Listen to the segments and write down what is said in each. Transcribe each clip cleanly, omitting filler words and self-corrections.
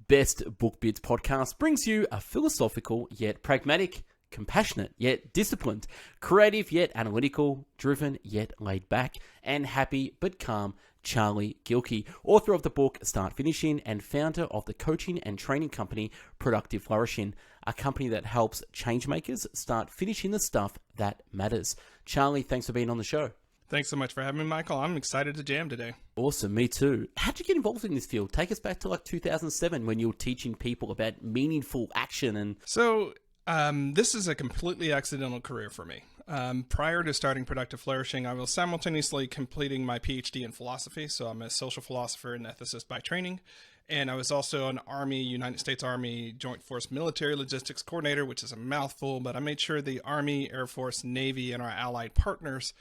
Best Book Bits podcast brings you a philosophical yet pragmatic, compassionate yet disciplined, creative yet analytical, driven yet laid back, and happy but calm Charlie Gilkey, author of the book Start Finishing and founder of the coaching and training company Productive Flourishing, a company that helps changemakers start finishing the stuff that matters. Charlie, thanks for being on the show. Thanks so much for having me, Michael. I'm excited to jam today. Awesome, me too. How'd you get involved in this field? Take us back to 2007 when you were teaching people about meaningful action and... So, this is a completely accidental career for me. Prior to starting Productive Flourishing, I was simultaneously completing my PhD in philosophy. So I'm a social philosopher and ethicist by training. And I was also an United States Army Joint Force Military Logistics Coordinator, which is a mouthful, but I made sure the Army, Air Force, Navy, and our allied partners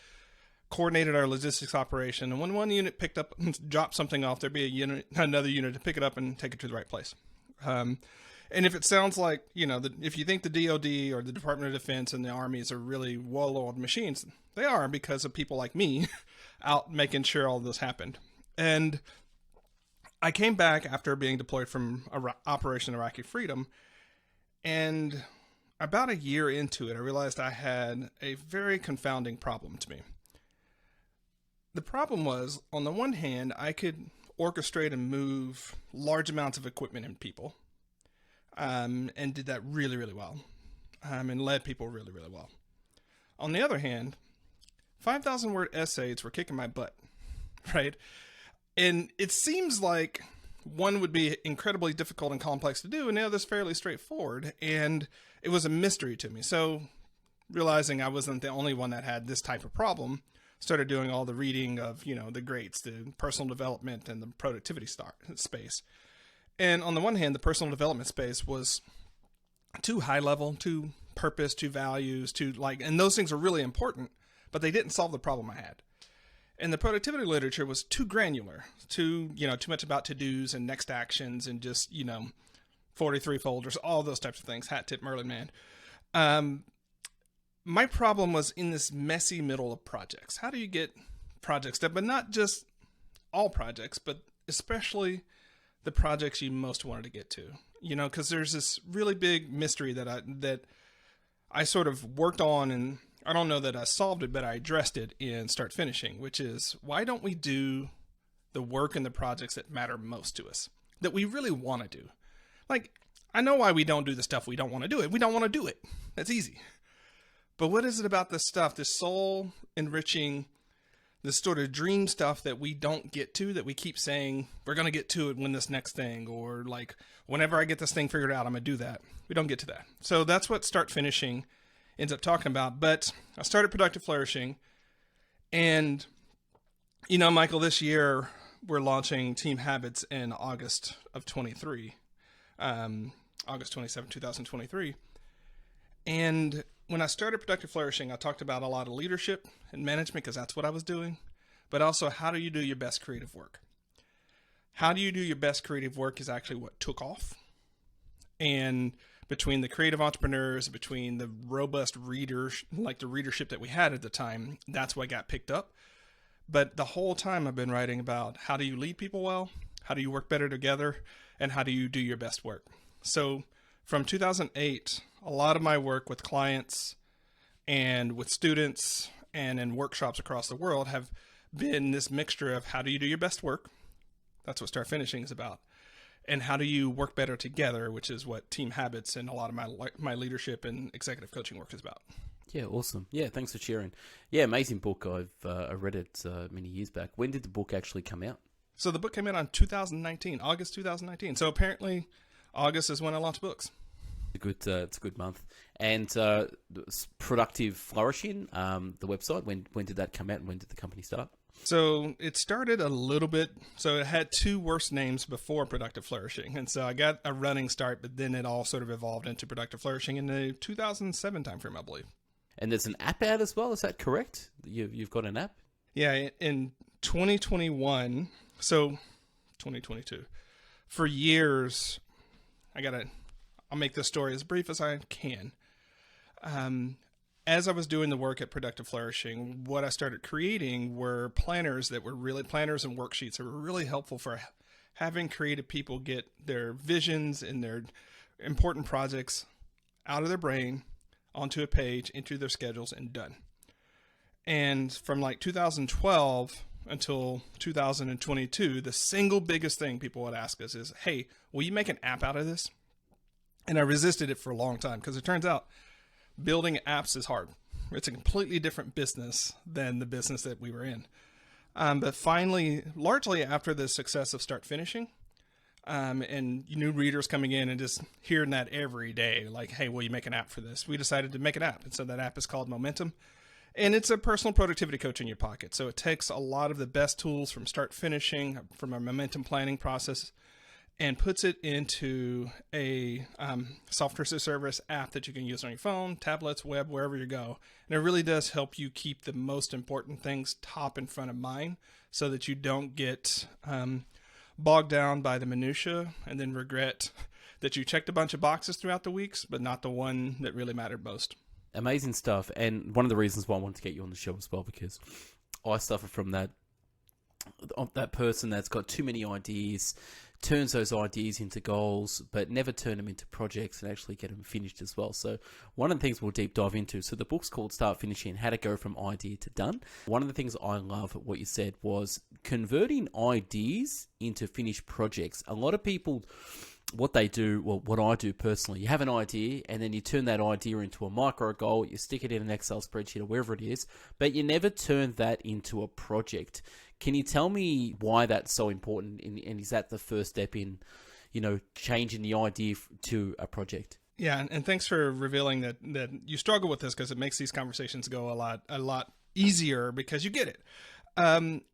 coordinated our logistics operation. And when one unit picked up, dropped something off, there'd be another unit to pick it up and take it to the right place. And if it sounds like, if you think the DOD or the Department of Defense and the armies are really well-oiled machines, they are because of people like me out making sure all this happened. And I came back after being deployed from Operation Iraqi Freedom, and about a year into it, I realized I had a very confounding problem to me. The problem was, on the one hand, I could orchestrate and move large amounts of equipment and people, and did that really, really well, and led people really, really well. On the other hand, 5,000-word essays were kicking my butt, right? And it seems like one would be incredibly difficult and complex to do, and the other's fairly straightforward, and it was a mystery to me. So, realizing I wasn't the only one that had this type of problem, started doing all the reading of, the greats, the personal development and the productivity space. And on the one hand, the personal development space was too high level, too purpose, too values, and those things are really important, but they didn't solve the problem I had. And the productivity literature was too granular, too much about to-dos and next actions and just, 43 folders, all those types of things, hat tip Merlin man. My problem was in this messy middle of projects. How do you get projects done? But not just all projects, but especially the projects you most wanted to get to. Because there's this really big mystery that I sort of worked on, and I don't know that I solved it, but I addressed it in Start Finishing, which is, why don't we do the work and the projects that matter most to us, that we really want to do? I know why we don't do the stuff we don't want to do it. We don't want to do it. That's easy. But what is it about this stuff, this soul enriching, this sort of dream stuff that we don't get to, that we keep saying, we're going to get to it when this next thing, or whenever I get this thing figured out, I'm going to do that. We don't get to that. So that's what Start Finishing ends up talking about. But I started Productive Flourishing, and, Michael, this year we're launching Team Habits in August of 23, August 27, 2023. And when I started Productive Flourishing, I talked about a lot of leadership and management because that's what I was doing, but also how do you do your best creative work? How do you do your best creative work is actually what took off. And between the creative entrepreneurs, between the robust readers, the readership that we had at the time, that's what got picked up. But the whole time I've been writing about how do you lead people well, how do you work better together, and how do you do your best work? So from 2008, a lot of my work with clients and with students and in workshops across the world have been this mixture of how do you do your best work? That's what Start Finishing is about. And how do you work better together, which is what Team Habits and a lot of my leadership and executive coaching work is about. Yeah, awesome. Yeah, thanks for sharing. Yeah, amazing book. I read it many years back. When did the book actually come out? So the book came out on 2019, August 2019. So apparently August is when I launched books. It's a good month. And Productive Flourishing, the website, when did that come out and when did the company start? So it started a little bit, so it had two worse names before Productive Flourishing. And so I got a running start, but then it all sort of evolved into Productive Flourishing in the 2007 timeframe, I believe. And there's an app out as well, is that correct? You've got an app? Yeah, in 2021, so 2022, for years, I'll make this story as brief as I can. As I was doing the work at Productive Flourishing, what I started creating were planners and worksheets that were really helpful for having creative people get their visions and their important projects out of their brain onto a page, into their schedules, and done. And from like 2012 until 2022, the single biggest thing people would ask us is, hey, will you make an app out of this? And I resisted it for a long time because it turns out building apps is hard. It's a completely different business than the business that we were in. But finally, largely after the success of Start Finishing, and new readers coming in and just hearing that every day, like, hey, will you make an app for this? We decided to make an app. And so that app is called Momentum. And it's a personal productivity coach in your pocket. So it takes a lot of the best tools from Start Finishing, from our momentum planning process, and puts it into a software as a service app that you can use on your phone, tablets, web, wherever you go. And it really does help you keep the most important things top in front of mind so that you don't get bogged down by the minutia and then regret that you checked a bunch of boxes throughout the weeks, but not the one that really mattered most. Amazing stuff. And one of the reasons why I wanted to get you on the show as well, because I suffer from that person that's got too many ideas, turns those ideas into goals, but never turn them into projects and actually get them finished as well. So one of the things we'll deep dive into, so the book's called Start Finishing, How to Go From Idea to Done. One of the things I love what you said was converting ideas into finished projects. A lot of people, what they do, well, what I do personally, you have an idea and then you turn that idea into a micro goal, you stick it in an Excel spreadsheet or wherever it is, but you never turn that into a project. Can you tell me why that's so important, and is that the first step in, changing the idea to a project? Yeah, and thanks for revealing that you struggle with this, because it makes these conversations go a lot easier because you get it.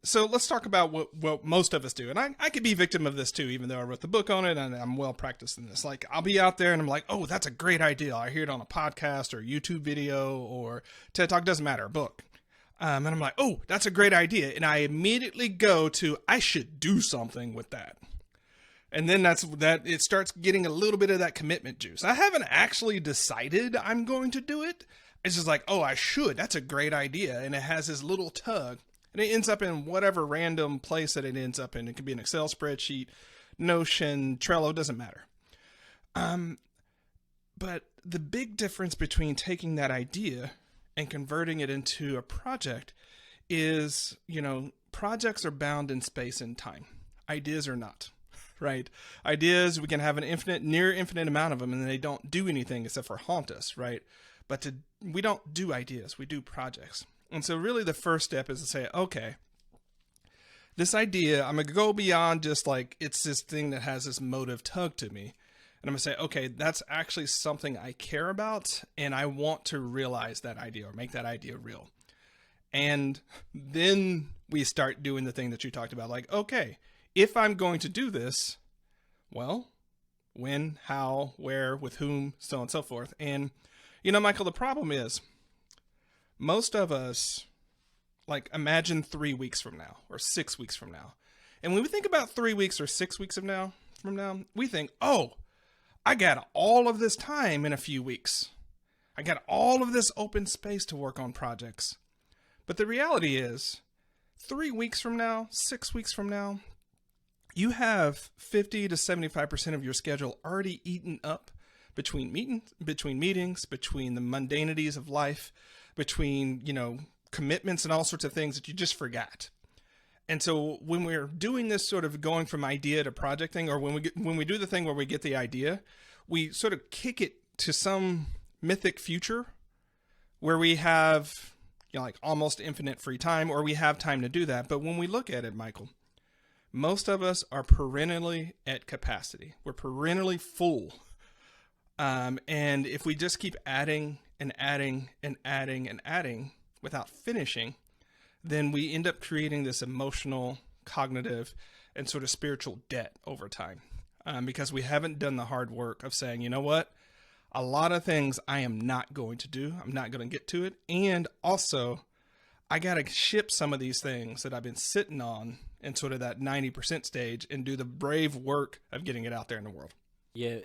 So let's talk about what most of us do. And I could be a victim of this too, even though I wrote the book on it and I'm well practiced in this. Like, I'll be out there and I'm like, oh, that's a great idea. I hear it on a podcast or YouTube video or TED Talk, doesn't matter, a book. And I'm like, oh, that's a great idea. And I immediately go to, I should do something with that. And then it starts getting a little bit of that commitment juice. I haven't actually decided I'm going to do it. It's just like, oh, I should. That's a great idea. And it has this little tug. And it ends up in whatever random place that it ends up in. It could be an Excel spreadsheet, Notion, Trello, doesn't matter. But the big difference between taking that idea and converting it into a project is, projects are bound in space and time. Ideas are not, right? Ideas, we can have an near infinite amount of them, and they don't do anything except for haunt us, right? But we don't do ideas, we do projects. And so really the first step is to say, okay, this idea, I'm going to go beyond just like, it's this thing that has this motive tug to me. And I'm going to say, okay, that's actually something I care about, and I want to realize that idea or make that idea real. And then we start doing the thing that you talked about. Like, okay, if I'm going to do this, well, when, how, where, with whom, so on and so forth. And, Michael, the problem is most of us, like, imagine 3 weeks from now or 6 weeks from now. And when we think about 3 weeks or 6 weeks from now, we think, oh, I got all of this time in a few weeks. I got all of this open space to work on projects. But the reality is, 3 weeks from now, 6 weeks from now, you have 50 to 75% of your schedule already eaten up between meetings, between the mundanities of life, between, commitments and all sorts of things that you just forgot. And so when we're doing this sort of going from idea to project thing, or when we do the thing where we get the idea, we sort of kick it to some mythic future where we have, like almost infinite free time, or we have time to do that. But when we look at it, Michael, most of us are perennially at capacity. We're perennially full. And if we just keep adding and adding and adding and adding without finishing, then we end up creating this emotional, cognitive, and sort of spiritual debt over time. Because we haven't done the hard work of saying, you know what? A lot of things I am not going to do. I'm not going to get to it. And also, I got to ship some of these things that I've been sitting on in sort of that 90% stage and do the brave work of getting it out there in the world. Yeah,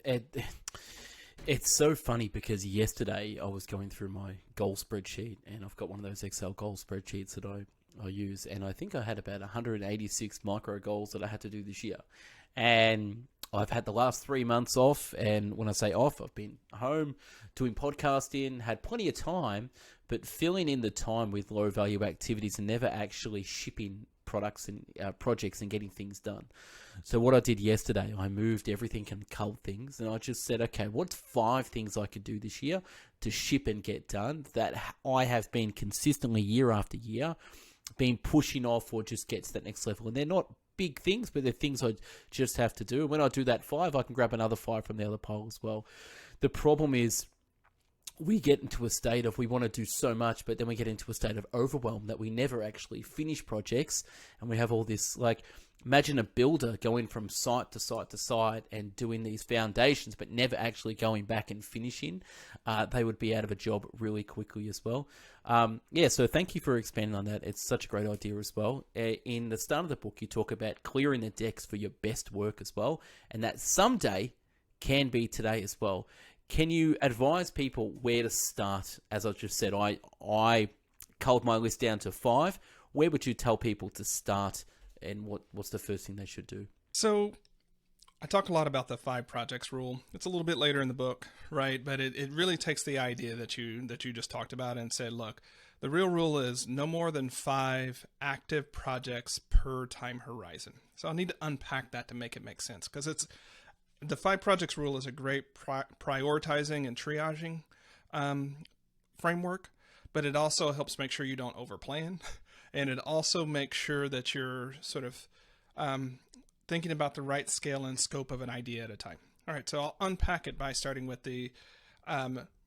it's so funny because yesterday I was going through my goal spreadsheet, and I've got one of those Excel goal spreadsheets that I use, and I think I had about 186 micro goals that I had to do this year. And I've had the last 3 months off. And when I say off, I've been home doing podcasting, had plenty of time, but filling in the time with low value activities and never actually shipping products and projects and getting things done. So what I did yesterday, I moved everything and culled things, and I just said, okay, what's 5 things I could do this year to ship and get done that I have been consistently year after year been pushing off or just get to that next level. And they're not big things, but they're things I just have to do. And when I do that 5, I can grab another 5 from the other pile as well. The problem is we get into a state of we want to do so much, but then we get into a state of overwhelm that we never actually finish projects. And we have all this, like, imagine a builder going from site to site to site and doing these foundations, but never actually going back and finishing. They would be out of a job really quickly as well. So thank you for expanding on that. It's such a great idea as well. In the start of the book, you talk about clearing the decks for your best work as well. And that someday can be today as well. Can you advise people where to start? As I just said, I culled my list down to 5. Where would you tell people to start, and what's the first thing they should do? So I talk a lot about the 5 projects rule. It's a little bit later in the book, right? But it really takes the idea that you just talked about and said, look, the real rule is no more than 5 active projects per time horizon. So I'll need to unpack that to make it make sense, because the 5 projects rule is a great prioritizing and triaging framework, but it also helps make sure you don't overplan. And it also makes sure that you're sort of thinking about the right scale and scope of an idea at a time. All right, so I'll unpack it by starting with the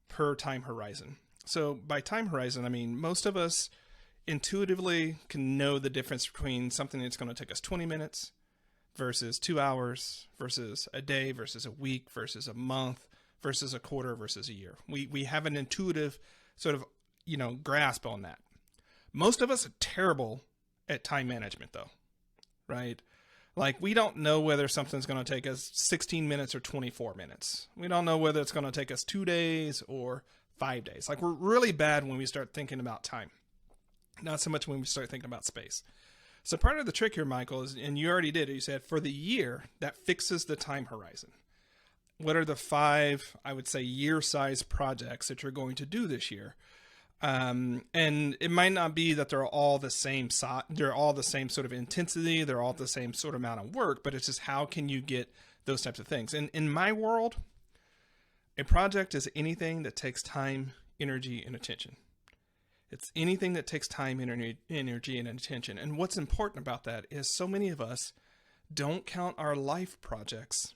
per time horizon. So by time horizon, I mean, most of us intuitively can know the difference between something that's going to take us 20 minutes versus 2 hours versus a day versus a week versus a month versus a quarter versus a year. We have an intuitive sort of, grasp on that. Most of us are terrible at time management, though, right? Like, we don't know whether something's going to take us 16 minutes or 24 minutes. We don't know whether it's going to take us 2 days or 5 days. Like, we're really bad when we start thinking about time, not so much when we start thinking about space. So part of the trick here, Michael, is, and you already did it, you said for the year, that fixes the time horizon. What are the 5, I would say, year-sized projects that you're going to do this year? And it might not be that they're all the same they're all the same sort of intensity, they're all the same sort of amount of work, but it's just how can you get those types of things. And in my world, a project is anything that takes time, energy, and attention. It's anything that takes time, energy, and attention. And what's important about that is so many of us don't count our life projects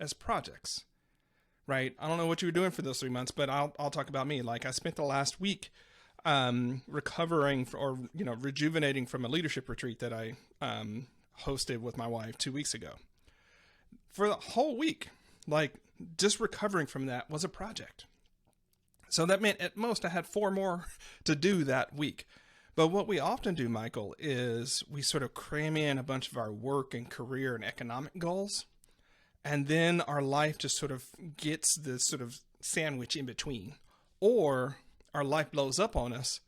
as projects. Right? I don't know what you were doing for those 3 months, but I'll talk about me. Like, I spent the last week recovering or rejuvenating from a leadership retreat that I hosted with my wife 2 weeks ago. For the whole week, like, just recovering from that was a project. So that meant at most I had 4 more to do that week. But what we often do, Michael, is we sort of cram in a bunch of our work and career and economic goals. And then our life just sort of gets this sort of sandwich in between. Or our life blows up on us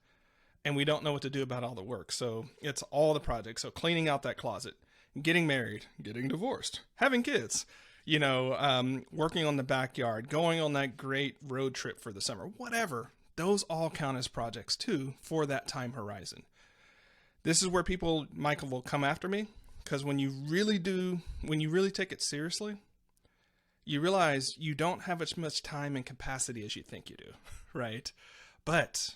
and we don't know what to do about all the work. So it's all the projects. So cleaning out that closet, getting married, getting divorced, having kids, working on the backyard, going on that great road trip for the summer, whatever. Those all count as projects too for that time horizon. This is where people, Michael, will come after me. Because when you really take it seriously, you realize you don't have as much time and capacity as you think you do, right? But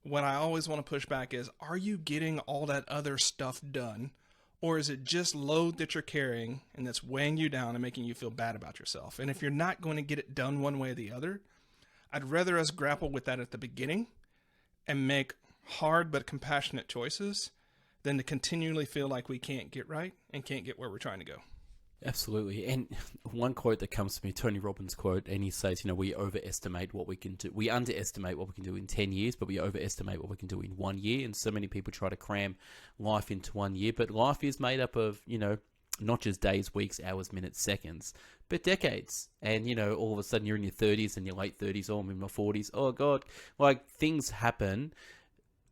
what I always want to push back is, are you getting all that other stuff done? Or is it just load that you're carrying and that's weighing you down and making you feel bad about yourself? And if you're not going to get it done one way or the other, I'd rather us grapple with that at the beginning and make hard but compassionate choices than to continually feel like we can't get right and can't get where we're trying to go. Absolutely. And one quote that comes to me, Tony Robbins' quote, and he says, we overestimate what we can do. We underestimate what we can do in 10 years, but we overestimate what we can do in 1 year. And so many people try to cram life into 1 year, but life is made up of, not just days, weeks, hours, minutes, seconds, but decades. And, all of a sudden you're in your 30s and your late 30s, or I'm in my 40s. Oh God, like, things happen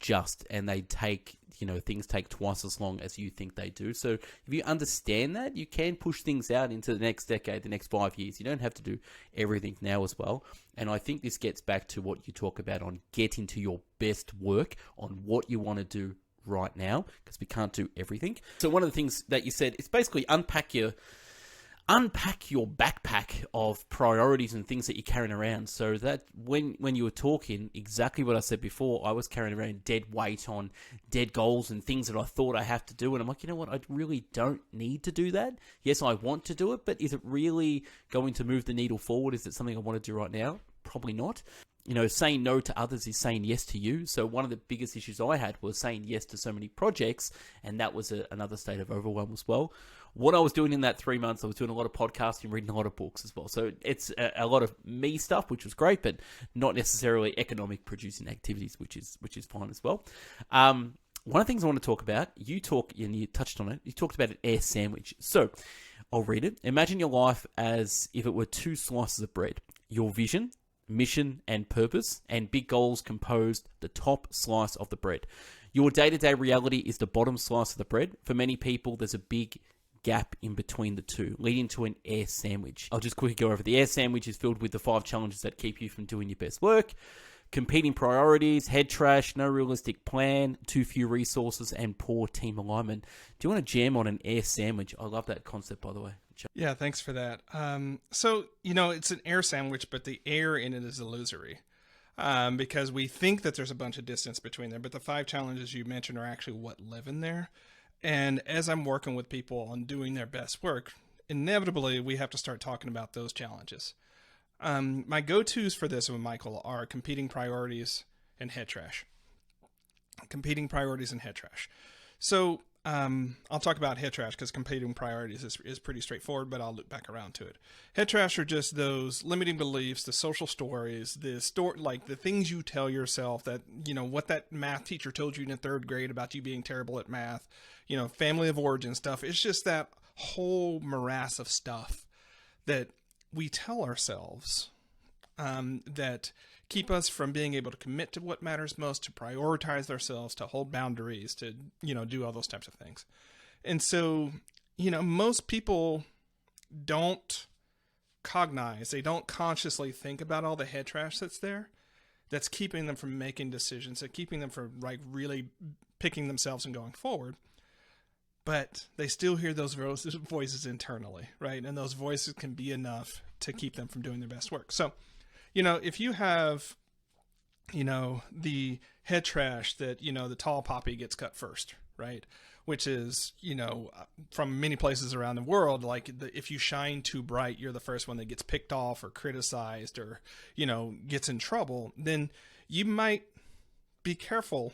just, and they take, things take twice as long as you think they do. So if you understand that, you can push things out into the next decade, the next 5 years. You don't have to do everything now as well. And I think this gets back to what you talk about on getting to your best work on what you want to do right now, because we can't do everything. So one of the things that you said is basically unpack your backpack of priorities and things that you're carrying around. So that when you were talking, exactly what I said before, I was carrying around dead weight on dead goals and things that I thought I have to do. And I'm like, you know what? I really don't need to do that. Yes, I want to do it, but is it really going to move the needle forward? Is it something I want to do right now? Probably not. Saying no to others is saying yes to you. So one of the biggest issues I had was saying yes to so many projects, and that was another state of overwhelm as well. What I was doing in that 3 months, I was doing a lot of podcasting, reading a lot of books as well. So it's a lot of me stuff, which was great, but not necessarily economic producing activities, which is fine as well. One of the things I want to talk about, you touched on it, you talked about an air sandwich. So I'll read it. Imagine your life as if it were 2 slices of bread. Your vision, mission, and purpose, and big goals composed the top slice of the bread. Your day-to-day reality is the bottom slice of the bread. For many people, there's a big gap in between the two, leading to an air sandwich. I'll just quickly go over. The air sandwich is filled with the 5 challenges that keep you from doing your best work: competing priorities, head trash, no realistic plan, too few resources, and poor team alignment. Do you want to jam on an air sandwich? I love that concept, by the way. Yeah, thanks for that. So, it's an air sandwich, but the air in it is illusory, because we think that there's a bunch of distance between them, but the 5 challenges you mentioned are actually what live in there. And as I'm working with people on doing their best work, inevitably we have to start talking about those challenges. My go-tos for this with Michael are competing priorities and head trash. Competing priorities and head trash. So I'll talk about head trash because competing priorities is pretty straightforward, but I'll loop back around to it. Head trash are just those limiting beliefs, the social stories, like the things you tell yourself that, what that math teacher told you in the 3rd grade about you being terrible at math, family of origin stuff. It's just that whole morass of stuff that we tell ourselves that keep us from being able to commit to what matters most, to prioritize ourselves, to hold boundaries, to, do all those types of things. And so, most people don't cognize, they don't consciously think about all the head trash that's there, that's keeping them from making decisions, that keeping them from really picking themselves and going forward. But they still hear those voices internally, right? And those voices can be enough to keep them from doing their best work. So, if you have, the head trash that, the tall poppy gets cut first, right? Which is, from many places around the world, like if you shine too bright, you're the first one that gets picked off or criticized or, gets in trouble, then you might be careful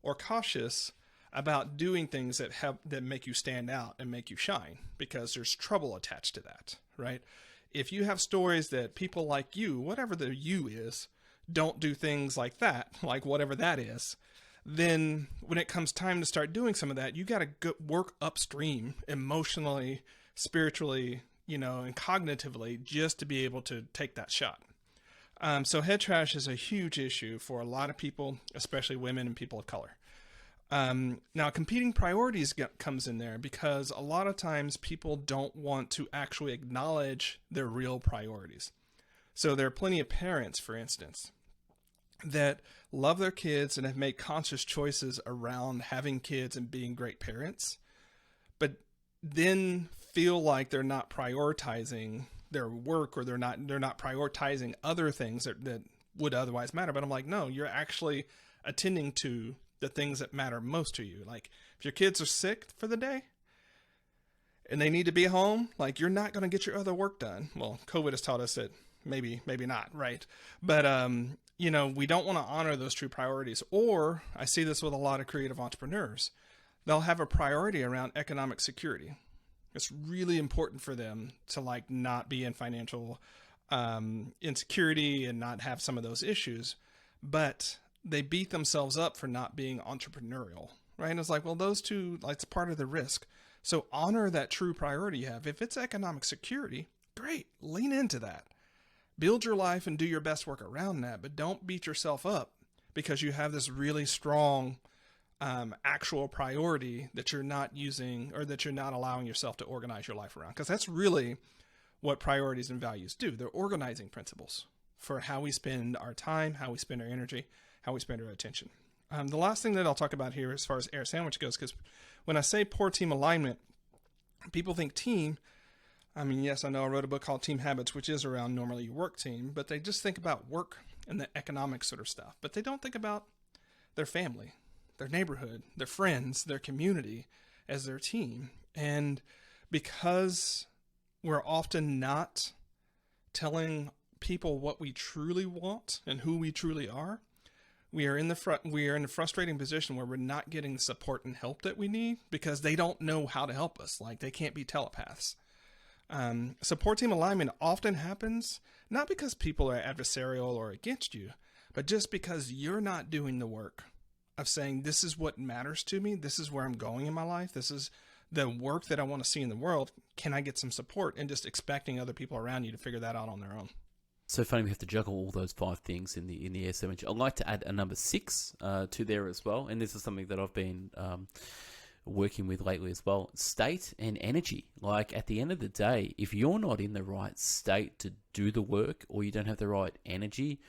or cautious about doing things that make you stand out and make you shine, because there's trouble attached to that, right? If you have stories that people like you, whatever the you is, don't do things like that, like whatever that is, then when it comes time to start doing some of that, you got to work upstream emotionally, spiritually, and cognitively, just to be able to take that shot. So head trash is a huge issue for a lot of people, especially women and people of color. Now, competing priorities comes in there because a lot of times people don't want to actually acknowledge their real priorities. So there are plenty of parents, for instance, that love their kids and have made conscious choices around having kids and being great parents, but then feel like they're not prioritizing their work, or they're not prioritizing other things that would otherwise matter. But I'm like, no, you're actually attending to the things that matter most to you. Like if your kids are sick for the day and they need to be home, like you're not going to get your other work done. Well, COVID has taught us that maybe not, right? But, we don't want to honor those true priorities. Or I see this with a lot of creative entrepreneurs. They'll have a priority around economic security. It's really important for them to not be in financial insecurity and not have some of those issues, but they beat themselves up for not being entrepreneurial, right? And it's like, well, those two, it's part of the risk. So honor that true priority you have. If it's economic security, great, lean into that. Build your life and do your best work around that, but don't beat yourself up because you have this really strong actual priority that you're not using, or that you're not allowing yourself to organize your life around. Because that's really what priorities and values do. They're organizing principles for how we spend our time, how we spend our energy, how we spend our attention. The last thing that I'll talk about here as far as air sandwich goes, because when I say poor team alignment, people think team. I mean, yes, I know I wrote a book called Team Habits, which is around normally your work team, but they just think about work and the economic sort of stuff. But they don't think about their family, their neighborhood, their friends, their community as their team. And because we're often not telling people what we truly want and who we truly are, we are in the frustrating position where we're not getting the support and help that we need because they don't know how to help us. Like, they can't be telepaths. Support team alignment often happens not because people are adversarial or against you, but just because you're not doing the work of saying, this is what matters to me. This is where I'm going in my life. This is the work that I want to see in the world. Can I get some support? And just expecting other people around you to figure that out on their own. So funny we have to juggle all those 5 things in the air sandwich. I'd like to add a number 6 to there as well, and this is something that I've been working with lately as well. State and energy. Like, at the end of the day, if you're not in the right state to do the work, or you don't have the right energy,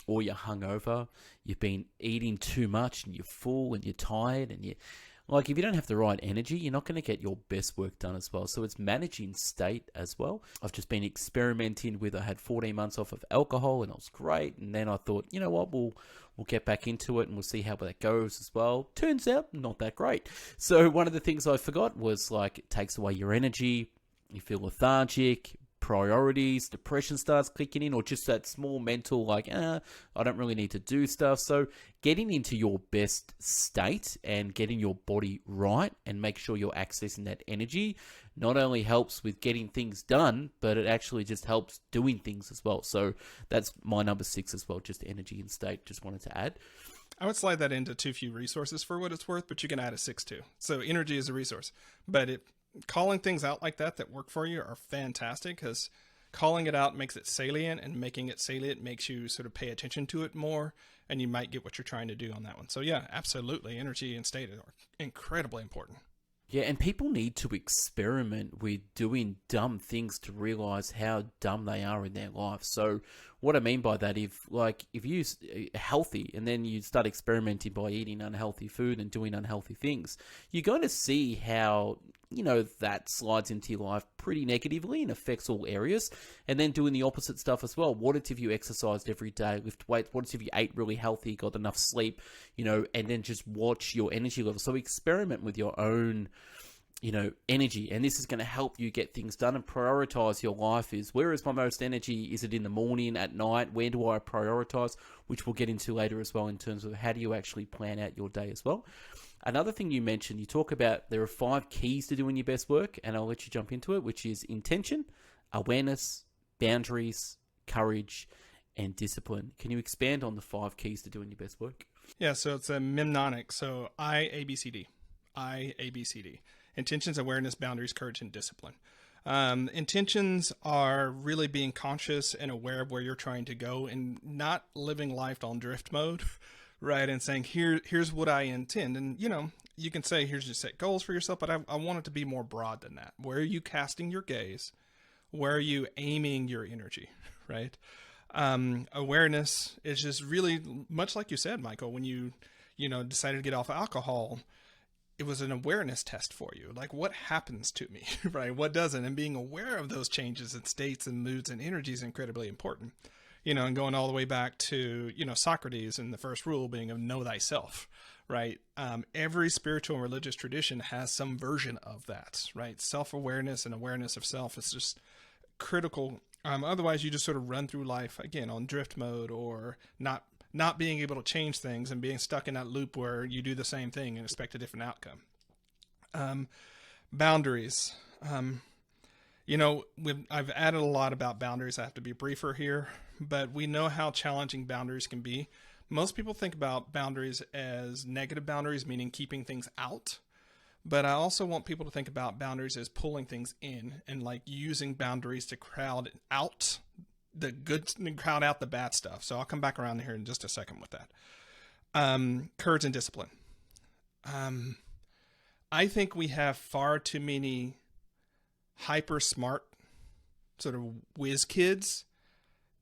or you're hungover, you've been eating too much and you're full and you're tired, and if you don't have the right energy, you're not going to get your best work done as well. So it's managing state as well. I've just been experimenting with, I had 14 months off of alcohol and it was great. And then I thought, you know what, we'll get back into it and we'll see how that goes as well. Turns out, not that great. So one of the things I forgot was, like, it takes away your energy. You feel lethargic. Priorities, depression starts kicking in, or just that small mental, I don't really need to do stuff. So getting into your best state and getting your body right and make sure you're accessing that energy not only helps with getting things done, but it actually just helps doing things as well. So that's my number 6 as well, just energy and state. Just wanted to add. I would slide that into too few resources for what it's worth, but you can add a 6 too. So energy is a resource, but calling things out like that work for you are fantastic, because calling it out makes it salient, and making it salient makes you sort of pay attention to it more, and you might get what you're trying to do on that one. So yeah, absolutely. Energy and state are incredibly important. Yeah, and people need to experiment with doing dumb things to realize how dumb they are in their life. So what I mean by that, if you healthy and then you start experimenting by eating unhealthy food and doing unhealthy things, you're going to see how, that slides into your life pretty negatively and affects all areas. And then doing the opposite stuff as well. What if you exercised every day, lift weights? What if you ate really healthy, got enough sleep, and then just watch your energy level? So experiment with your own, energy. And this is going to help you get things done and prioritize your life. Where is my most energy? Is it in the morning, at night? Where do I prioritize? Which we'll get into later as well, in terms of how do you actually plan out your day as well. Another thing you mentioned, you talk about there are 5 keys to doing your best work, and I'll let you jump into it, which is intention, awareness, boundaries, courage, and discipline. Can you expand on the 5 keys to doing your best work? Yeah, so it's a mnemonic. So IABCD. IABCD. Intentions, awareness, boundaries, courage, and discipline. Intentions are really being conscious and aware of where you're trying to go, and not living life on drift mode. Right, and saying, here's what I intend. And, you can say, here's just set goals for yourself, but I want it to be more broad than that. Where are you casting your gaze? Where are you aiming your energy, right? Awareness is just really much like you said, Michael, when you decided to get off alcohol, it was an awareness test for you. Like, what happens to me, right? What doesn't? And being aware of those changes in states and moods and energy is incredibly important. And going all the way back to, Socrates and the first rule being of know thyself, right? Every spiritual and religious tradition has some version of that, right? Self-awareness and awareness of self is just critical. Otherwise, you just sort of run through life, again, on drift mode, or not being able to change things and being stuck in that loop where you do the same thing and expect a different outcome. Boundaries. I've added a lot about boundaries. I have to be briefer here, but we know how challenging boundaries can be. Most people think about boundaries as negative boundaries, meaning keeping things out. But I also want people to think about boundaries as pulling things in, and using boundaries to crowd out the good, crowd out the bad stuff. So I'll come back around here in just a second with that. Courage and discipline. I think we have far too many hyper smart sort of whiz kids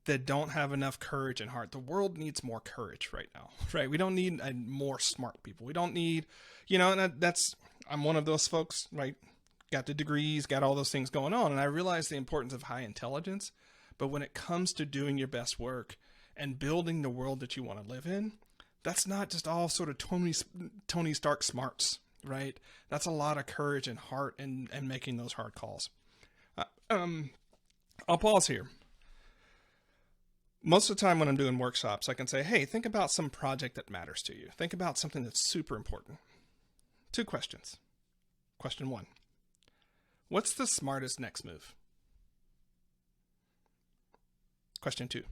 that don't have enough courage and heart. The world needs more courage right now, right? We don't need more smart people. We don't need, and I'm one of those folks, right? Got the degrees, got all those things going on. And I realize the importance of high intelligence. But when it comes to doing your best work and building the world that you want to live in, that's not just all sort of Tony Stark smarts, right? That's a lot of courage and heart and making those hard calls. I'll pause here. Most of the time when I'm doing workshops, I can say, hey, think about some project that matters to you. Think about something that's super important. 2 questions. Question 1. What's the smartest next move? Question 2.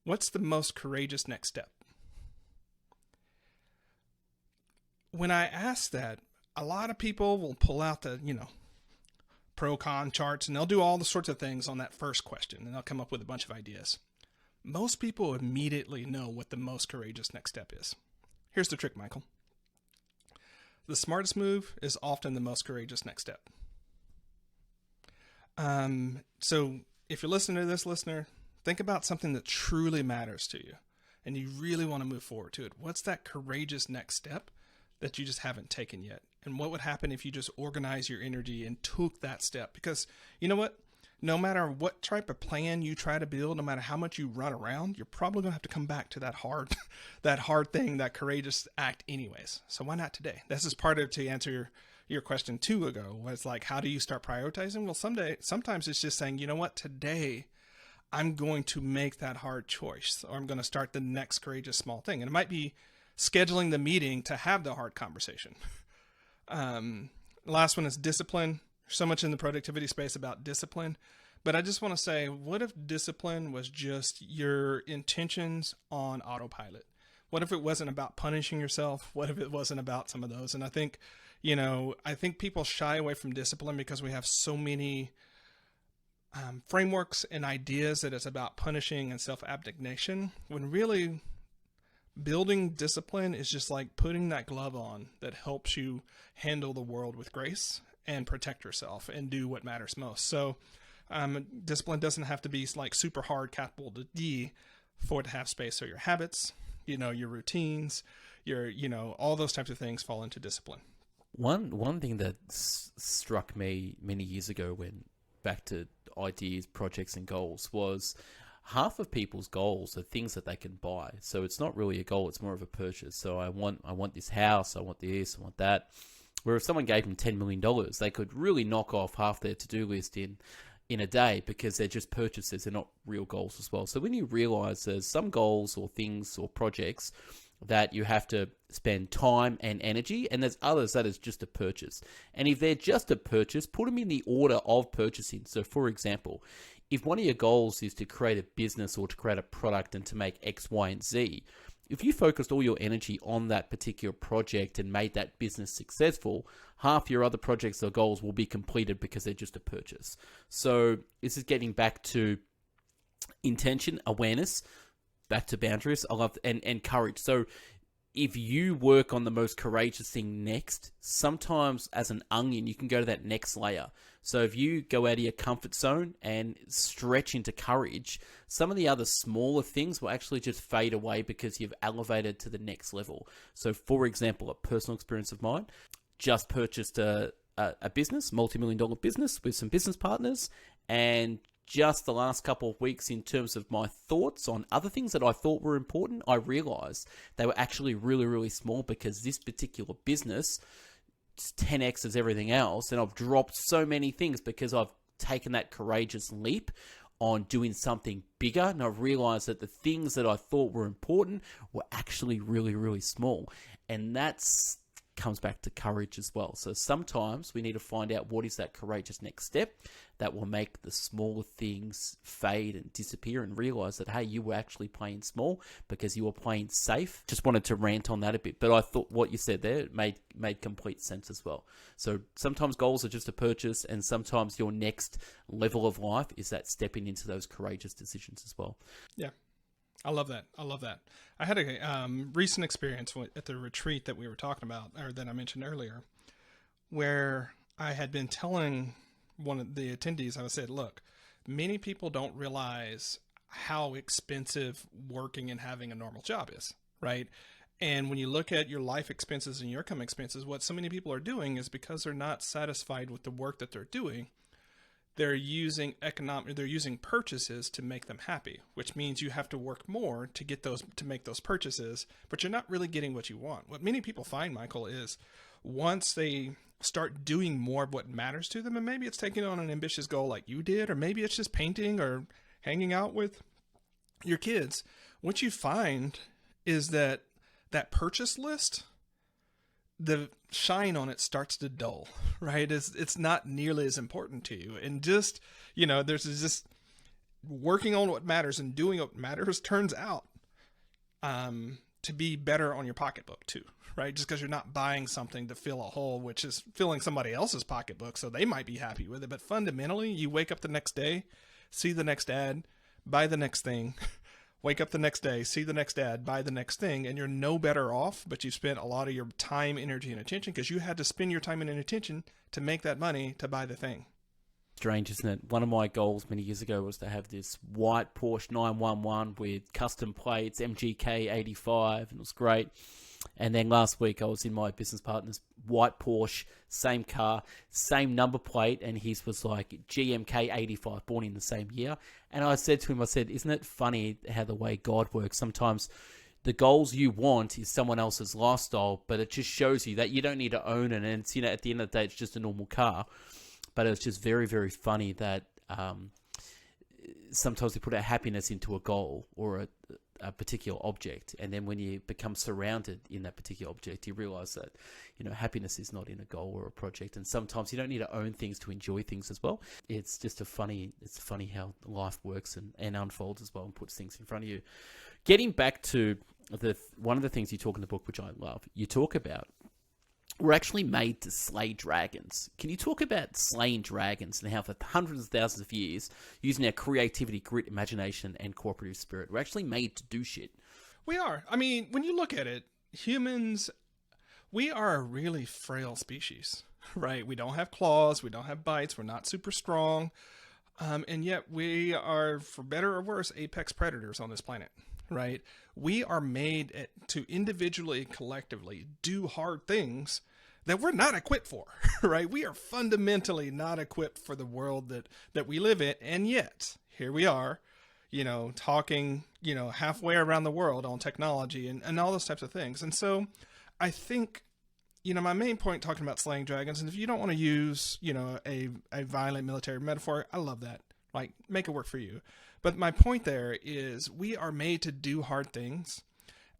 What's the most courageous next step? When I ask that, a lot of people will pull out the, pro-con charts, and they'll do all the sorts of things on that first question, and they'll come up with a bunch of ideas. Most people immediately know what the most courageous next step is. Here's the trick, Michael. The smartest move is often the most courageous next step. So if you're listening to this, listener, think about something that truly matters to you, and you really want to move forward to it. What's that courageous next step that you just haven't taken yet? And what would happen if you just organize your energy and took that step? Because you know what? No matter what type of plan you try to build, no matter how much you run around, you're probably going to have to come back to that hard thing, that courageous act anyways. So why not today? This is part of, to answer your question 2 ago, was like, how do you start prioritizing? Well, sometimes it's just saying, you know what, today I'm going to make that hard choice, or I'm going to start the next courageous small thing. And it might be scheduling the meeting to have the hard conversation. Last one is discipline. There's so much in the productivity space about discipline, but I just want to say, what if discipline was just your intentions on autopilot? What if it wasn't about punishing yourself? What if it wasn't about some of those? And I think, people shy away from discipline because we have so many frameworks and ideas that it's about punishing and self-abnegation, when really building discipline is just like putting that glove on that helps you handle the world with grace and protect yourself and do what matters most. So discipline doesn't have to be like super hard, capital D, for it to have space. So your habits, your routines, all those types of things fall into discipline. One thing that struck me many years ago, when back to ideas, projects, and goals, was half of people's goals are things that they can buy. So it's not really a goal, it's more of a purchase. So I want this house, I want this, I want that. Where if someone gave them $10 million, they could really knock off half their to-do list in a day, because they're just purchases, they're not real goals as well. So when you realize there's some goals or things or projects that you have to spend time and energy, and there's others that is just a purchase. And if they're just a purchase, put them in the order of purchasing. So for example, if one of your goals is to create a business or to create a product and to make X, Y, and Z, if you focused all your energy on that particular project and made that business successful, half your other projects or goals will be completed because they're just a purchase. So this is getting back to intention, awareness, back to boundaries, I love, and courage. So if you work on the most courageous thing next, sometimes as an onion, you can go to that next layer. So if you go out of your comfort zone and stretch into courage, some of the other smaller things will actually just fade away because you've elevated to the next level. So for example, a personal experience of mine, just purchased a business, multi-million-dollar business with some business partners, and just the last couple of weeks, in terms of my thoughts on other things that I thought were important, I realized they were actually really, really small, because this particular business 10x as everything else, and I've dropped so many things because I've taken that courageous leap on doing something bigger, and I've realized that the things that I thought were important were actually really, really small. And that's comes back to courage as well. So sometimes we need to find out what is that courageous next step that will make the smaller things fade and disappear, and realize that, hey, you were actually playing small because you were playing safe. Just wanted to rant on that a bit, but I thought what you said there made complete sense as well. So sometimes goals are just a purchase, and sometimes your next level of life is that stepping into those courageous decisions as well. Yeah. I love that. I love that. I had a recent experience at the retreat that we were talking about, or that I mentioned earlier, where I had been telling one of the attendees, I said, look, many people don't realize how expensive working and having a normal job is, right? And when you look at your life expenses and your income expenses, what so many people are doing is because they're not satisfied with the work that they're doing, they're using purchases to make them happy, which means you have to work more to get those, to make those purchases, but you're not really getting what you want. What many people find, Michael, is once they start doing more of what matters to them, and maybe it's taking on an ambitious goal like you did, or maybe it's just painting or hanging out with your kids, what you find is that that purchase list, the shine on it starts to dull, right? It's not nearly as important to you. And just, there's just working on what matters and doing what matters turns out to be better on your pocketbook too, right? Just because you're not buying something to fill a hole, which is filling somebody else's pocketbook, so they might be happy with it. But fundamentally, you wake up the next day, see the next ad, buy the next thing, wake up the next day, see the next ad, buy the next thing, and you're no better off, but you spent a lot of your time, energy, and attention because you had to spend your time and attention to make that money to buy the thing. Strange, isn't it? One of my goals many years ago was to have this white Porsche 911 with custom plates, MGK 85, and it was great. And then last week I was in my business partner's white Porsche, same car, same number plate, and his was like GMK 85, born in the same year. And I said to him, isn't it funny how the way God works? Sometimes the goals you want is someone else's lifestyle, but it just shows you that you don't need to own it. And it's, at the end of the day, it's just a normal car. But it's just very, very funny that sometimes we put our happiness into a goal or a particular object, and then when you become surrounded in that particular object, you realize that happiness is not in a goal or a project. And sometimes you don't need to own things to enjoy things as well. It's funny how life works and unfolds as well and puts things in front of you. Getting back to one of the things you talk in the book, which I love, you talk about we're actually made to slay dragons. Can you talk about slaying dragons and how for hundreds of thousands of years, using our creativity, grit, imagination, and cooperative spirit, we're actually made to do shit? We are. I mean, when you look at it, humans, we are a really frail species, right? We don't have claws. We don't have bites. We're not super strong. And yet we are, for better or worse, apex predators on this planet, right? We are made to individually, collectively do hard things that we're not equipped for, right? We are fundamentally not equipped for the world that we live in. And yet here we are, talking, halfway around the world on technology and all those types of things. And so I think, my main point talking about slaying dragons, and if you don't want to use, a violent military metaphor, I love that. Like, make it work for you. But my point there is we are made to do hard things,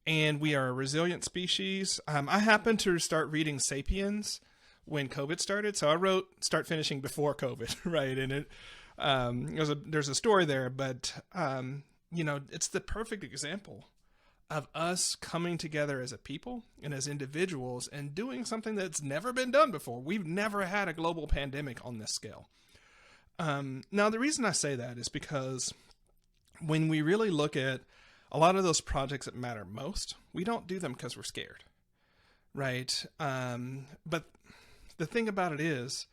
and we are a resilient species. I happened to start reading Sapiens when COVID started, so I wrote Start Finishing before COVID, right? And there's a story there, but it's the perfect example of us coming together as a people and as individuals and doing something that's never been done before. We've never had a global pandemic on this scale. Now, the reason I say that is because when we really look at a lot of those projects that matter most, we don't do them because we're scared, right? But the thing about it is,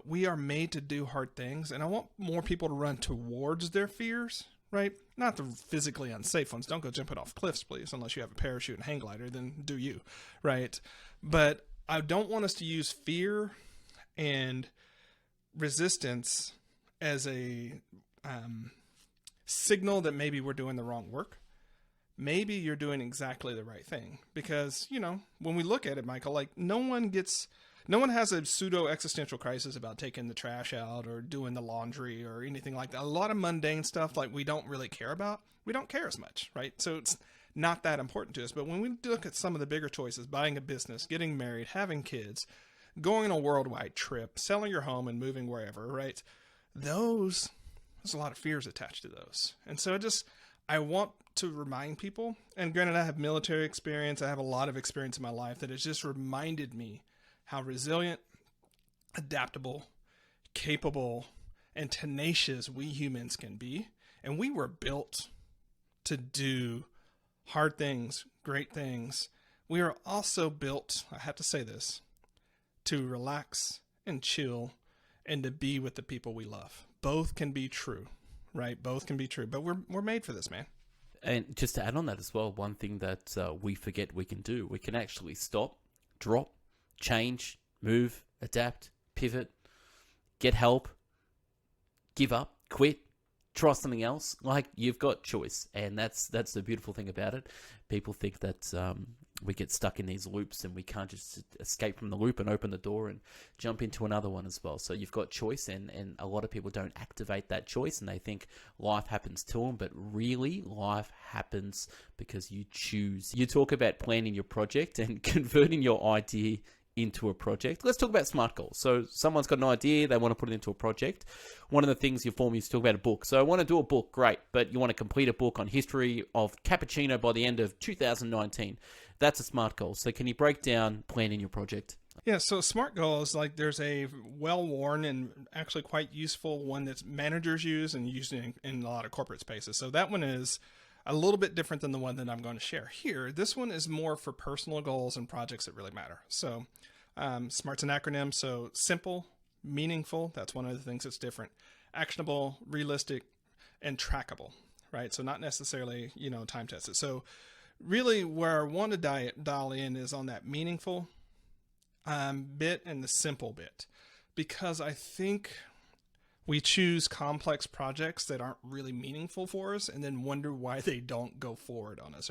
we are made to do hard things, and I want more people to run towards their fears, right? Not the physically unsafe ones. Don't go jumping off cliffs, please, unless you have a parachute and hang glider, then do you, right? But I don't want us to use fear and resistance as a signal that maybe we're doing the wrong work. Maybe you're doing exactly the right thing, because when we look at it, Michael, like no one has a pseudo existential crisis about taking the trash out or doing the laundry or anything like that. A lot of mundane stuff like we don't really care about. We don't care as much, right? So it's not that important to us. But when we look at some of the bigger choices, buying a business, getting married, having kids, going on a worldwide trip, selling your home and moving wherever, right? There's a lot of fears attached to those. And so I want to remind people, and granted I have military experience, I have a lot of experience in my life that has just reminded me how resilient, adaptable, capable, and tenacious we humans can be. And we were built to do hard things, great things. We are also built, I have to say this, to relax and chill and to be with the people we love. Both can be true, right? Both can be true, but we're made for this, man. And just to add on that as well, one thing that we forget we can do, we can actually stop, drop, change, move, adapt, pivot, get help, give up, quit, try something else. Like, you've got choice, and that's the beautiful thing about it. People think that we get stuck in these loops and we can't just escape from the loop and open the door and jump into another one as well. So you've got choice, and a lot of people don't activate that choice, and they think life happens to them, but really life happens because you choose. You talk about planning your project and converting your idea into a project. Let's talk about SMART goals. So someone's got an idea, they want to put it into a project. One of the things you form is to talk about a book. So I want to do a book, great, but you want to complete a book on history of cappuccino by the end of 2019. That's a SMART goal. So can you break down planning your project? Yeah, so SMART goals, like, there's a well-worn and actually quite useful one that managers use and used in a lot of corporate spaces. So that one is a little bit different than the one that I'm going to share here. This one is more for personal goals and projects that really matter. So SMART's an acronym, so simple, meaningful, that's one of the things that's different. Actionable, realistic, and trackable, right? So not necessarily, time tested. So really where I want to dial in is on that meaningful bit and the simple bit, because I think we choose complex projects that aren't really meaningful for us and then wonder why they don't go forward on us.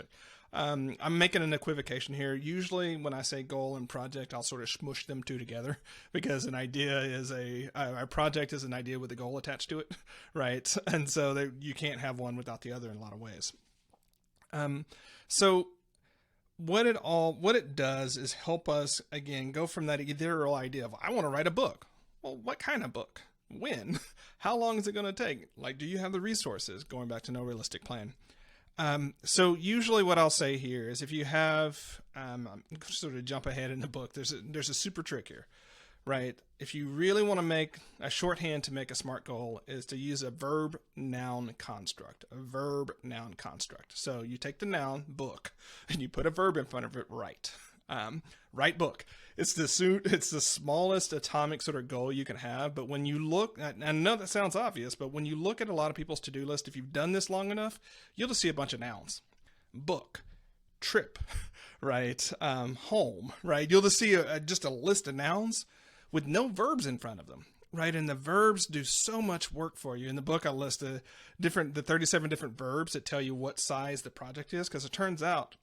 I'm making an equivocation here. Usually when I say goal and project, I'll sort of smush them two together, because an idea is a project is an idea with a goal attached to it, right? And so you can't have one without the other in a lot of ways. So what it does is help us, again, go from that ethereal idea of, I want to write a book. Well, what kind of book? When? How long is it going to take? Like, do you have the resources? Going back to no realistic plan. So usually what I'll say here is, if you have, sort of jump ahead in the book, there's a super trick here, right? If you really want to make a shorthand to make a SMART goal, is to use a verb noun construct, So you take the noun book and you put a verb in front of it, write book. It's the smallest atomic sort of goal you can have. But when you look, I know that sounds obvious, but when you look at a lot of people's to-do list, if you've done this long enough, you'll just see a bunch of nouns. Book, trip, right? Home, right? You'll just see just a list of nouns with no verbs in front of them, right? And the verbs do so much work for you. In the book, I list the 37 different verbs that tell you what size the project is, because it turns out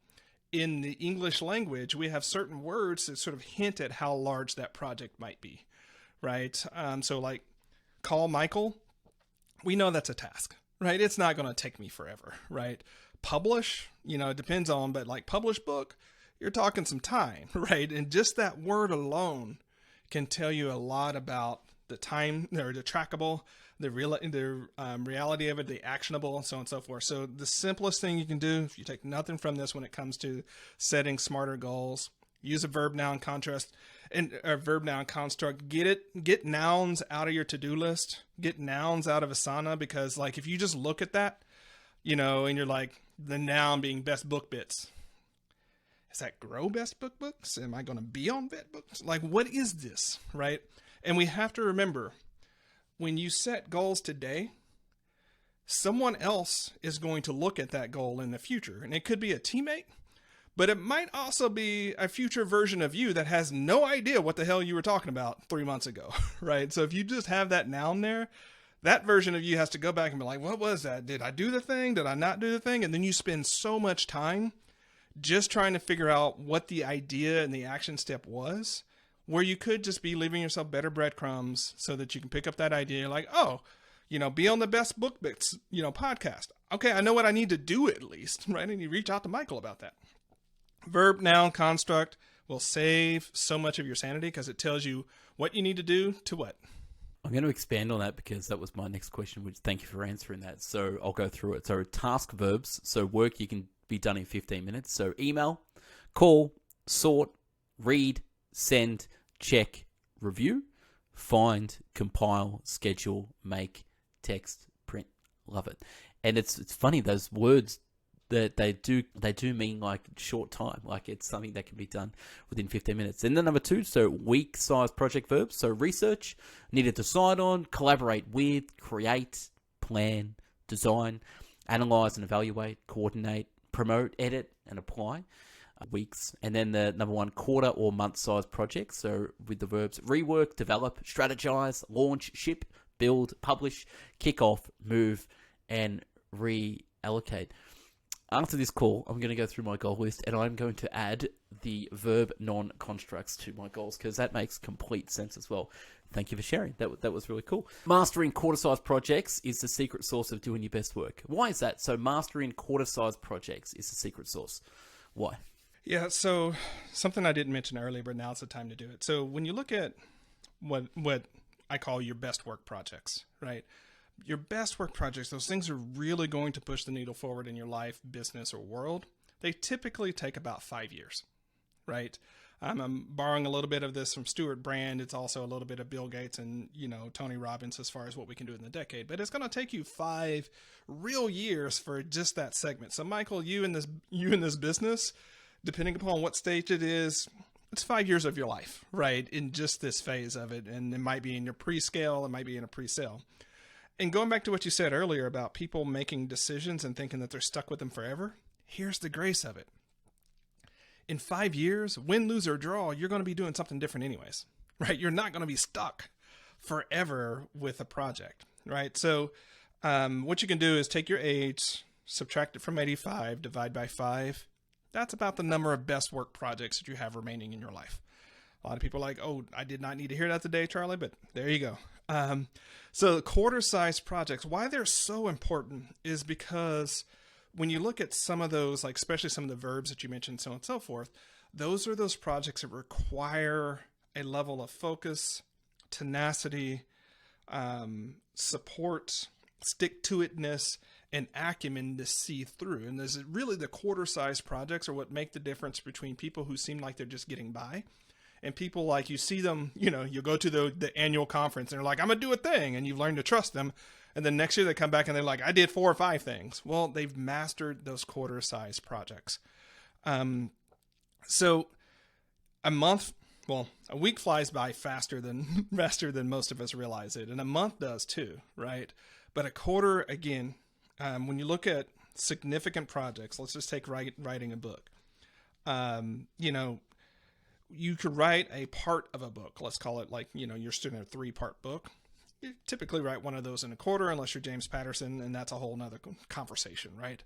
in the English language, we have certain words that sort of hint at how large that project might be, right? So like, call Michael, we know that's a task, right? It's not going to take me forever, right? Publish, it depends on, but like publish book, you're talking some time, right? And just that word alone can tell you a lot about the time, or the trackable, the reality of it, the actionable, and so on and so forth. So the simplest thing you can do, if you take nothing from this when it comes to setting smarter goals, use a verb noun contrast and a verb noun construct. Get nouns out of your to-do list. Get nouns out of Asana, because like, if you just look at that, and you're like, the noun being best book bits. Is that grow best book books? Am I going to be on vet books? Like, what is this, right? And we have to remember, when you set goals today, someone else is going to look at that goal in the future. And it could be a teammate, but it might also be a future version of you that has no idea what the hell you were talking about 3 months ago, right? So if you just have that noun there, that version of you has to go back and be like, what was that? Did I do the thing? Did I not do the thing? And then you spend so much time just trying to figure out what the idea and the action step was, where you could just be leaving yourself better breadcrumbs so that you can pick up that idea like, be on the Best Book Bits, podcast. Okay, I know what I need to do at least, right? And you reach out to Michael about that. Verb noun construct will save so much of your sanity, because it tells you what you need to do to what. I'm going to expand on that, because that was my next question, which thank you for answering that. So I'll go through it. So task verbs, so work you can be done in 15 minutes. So email, call, sort, read, send, check, review, find, compile, schedule, make, text, print. Love it. And it's funny, those words that they do mean like short time, like it's something that can be done within 15 minutes. And then number 2, so weak size project verbs. So research, need to decide on, collaborate with, create, plan, design, analyze and evaluate, coordinate, promote, edit, and apply. Weeks. And then the number 1, quarter or month size projects. So with the verbs rework, develop, strategize, launch, ship, build, publish, kick off, move, and reallocate. After this call, I'm going to go through my goal list and I'm going to add the verb non-constructs to my goals because that makes complete sense as well. Thank you for sharing. That was really cool. Mastering quarter-sized projects is the secret sauce of doing your best work. Why is that? So mastering quarter-sized projects is the secret sauce. Why? Yeah, so something I didn't mention earlier, but now's the time to do it. So when you look at what I call your best work projects, right? Your best work projects, those things are really going to push the needle forward in your life, business, or world. They typically take about 5 years, right? I'm borrowing a little bit of this from Stuart Brand. It's also a little bit of Bill Gates and, Tony Robbins as far as what we can do in the decade. But it's going to take you 5 real years for just that segment. So, Michael, you in this business, depending upon what stage it is, it's 5 years of your life, right? In just this phase of it. And it might be in your pre-scale, it might be in a pre-sale. And going back to what you said earlier about people making decisions and thinking that they're stuck with them forever, here's the grace of it. In 5 years, win, lose, or draw, you're going to be doing something different anyways, right? You're not going to be stuck forever with a project, right? So what you can do is take your age, subtract it from 85, divide by 5. That's about the number of best work projects that you have remaining in your life. A lot of people are like, oh, I did not need to hear that today, Charlie, but there you go. So quarter-sized projects, why they're so important is because when you look at some of those, like especially some of the verbs that you mentioned, so on and so forth, those are those projects that require a level of focus, tenacity, support, stick-to-itness, and acumen to see through. And there's really the quarter-sized projects are what make the difference between people who seem like they're just getting by and people like you see them, you go to the annual conference and they're like, I'm going to do a thing. And you've learned to trust them. And then next year they come back and they're like, I did 4 or 5 things. Well, they've mastered those quarter-sized projects. So a week flies by faster than most of us realize it. And a month does too, right? But a quarter, again, when you look at significant projects, let's just take writing a book. You could write a part of a book. Let's call it you're student a 3-part book. You typically write one of those in a quarter, unless you're James Patterson, and that's a whole nother conversation, right?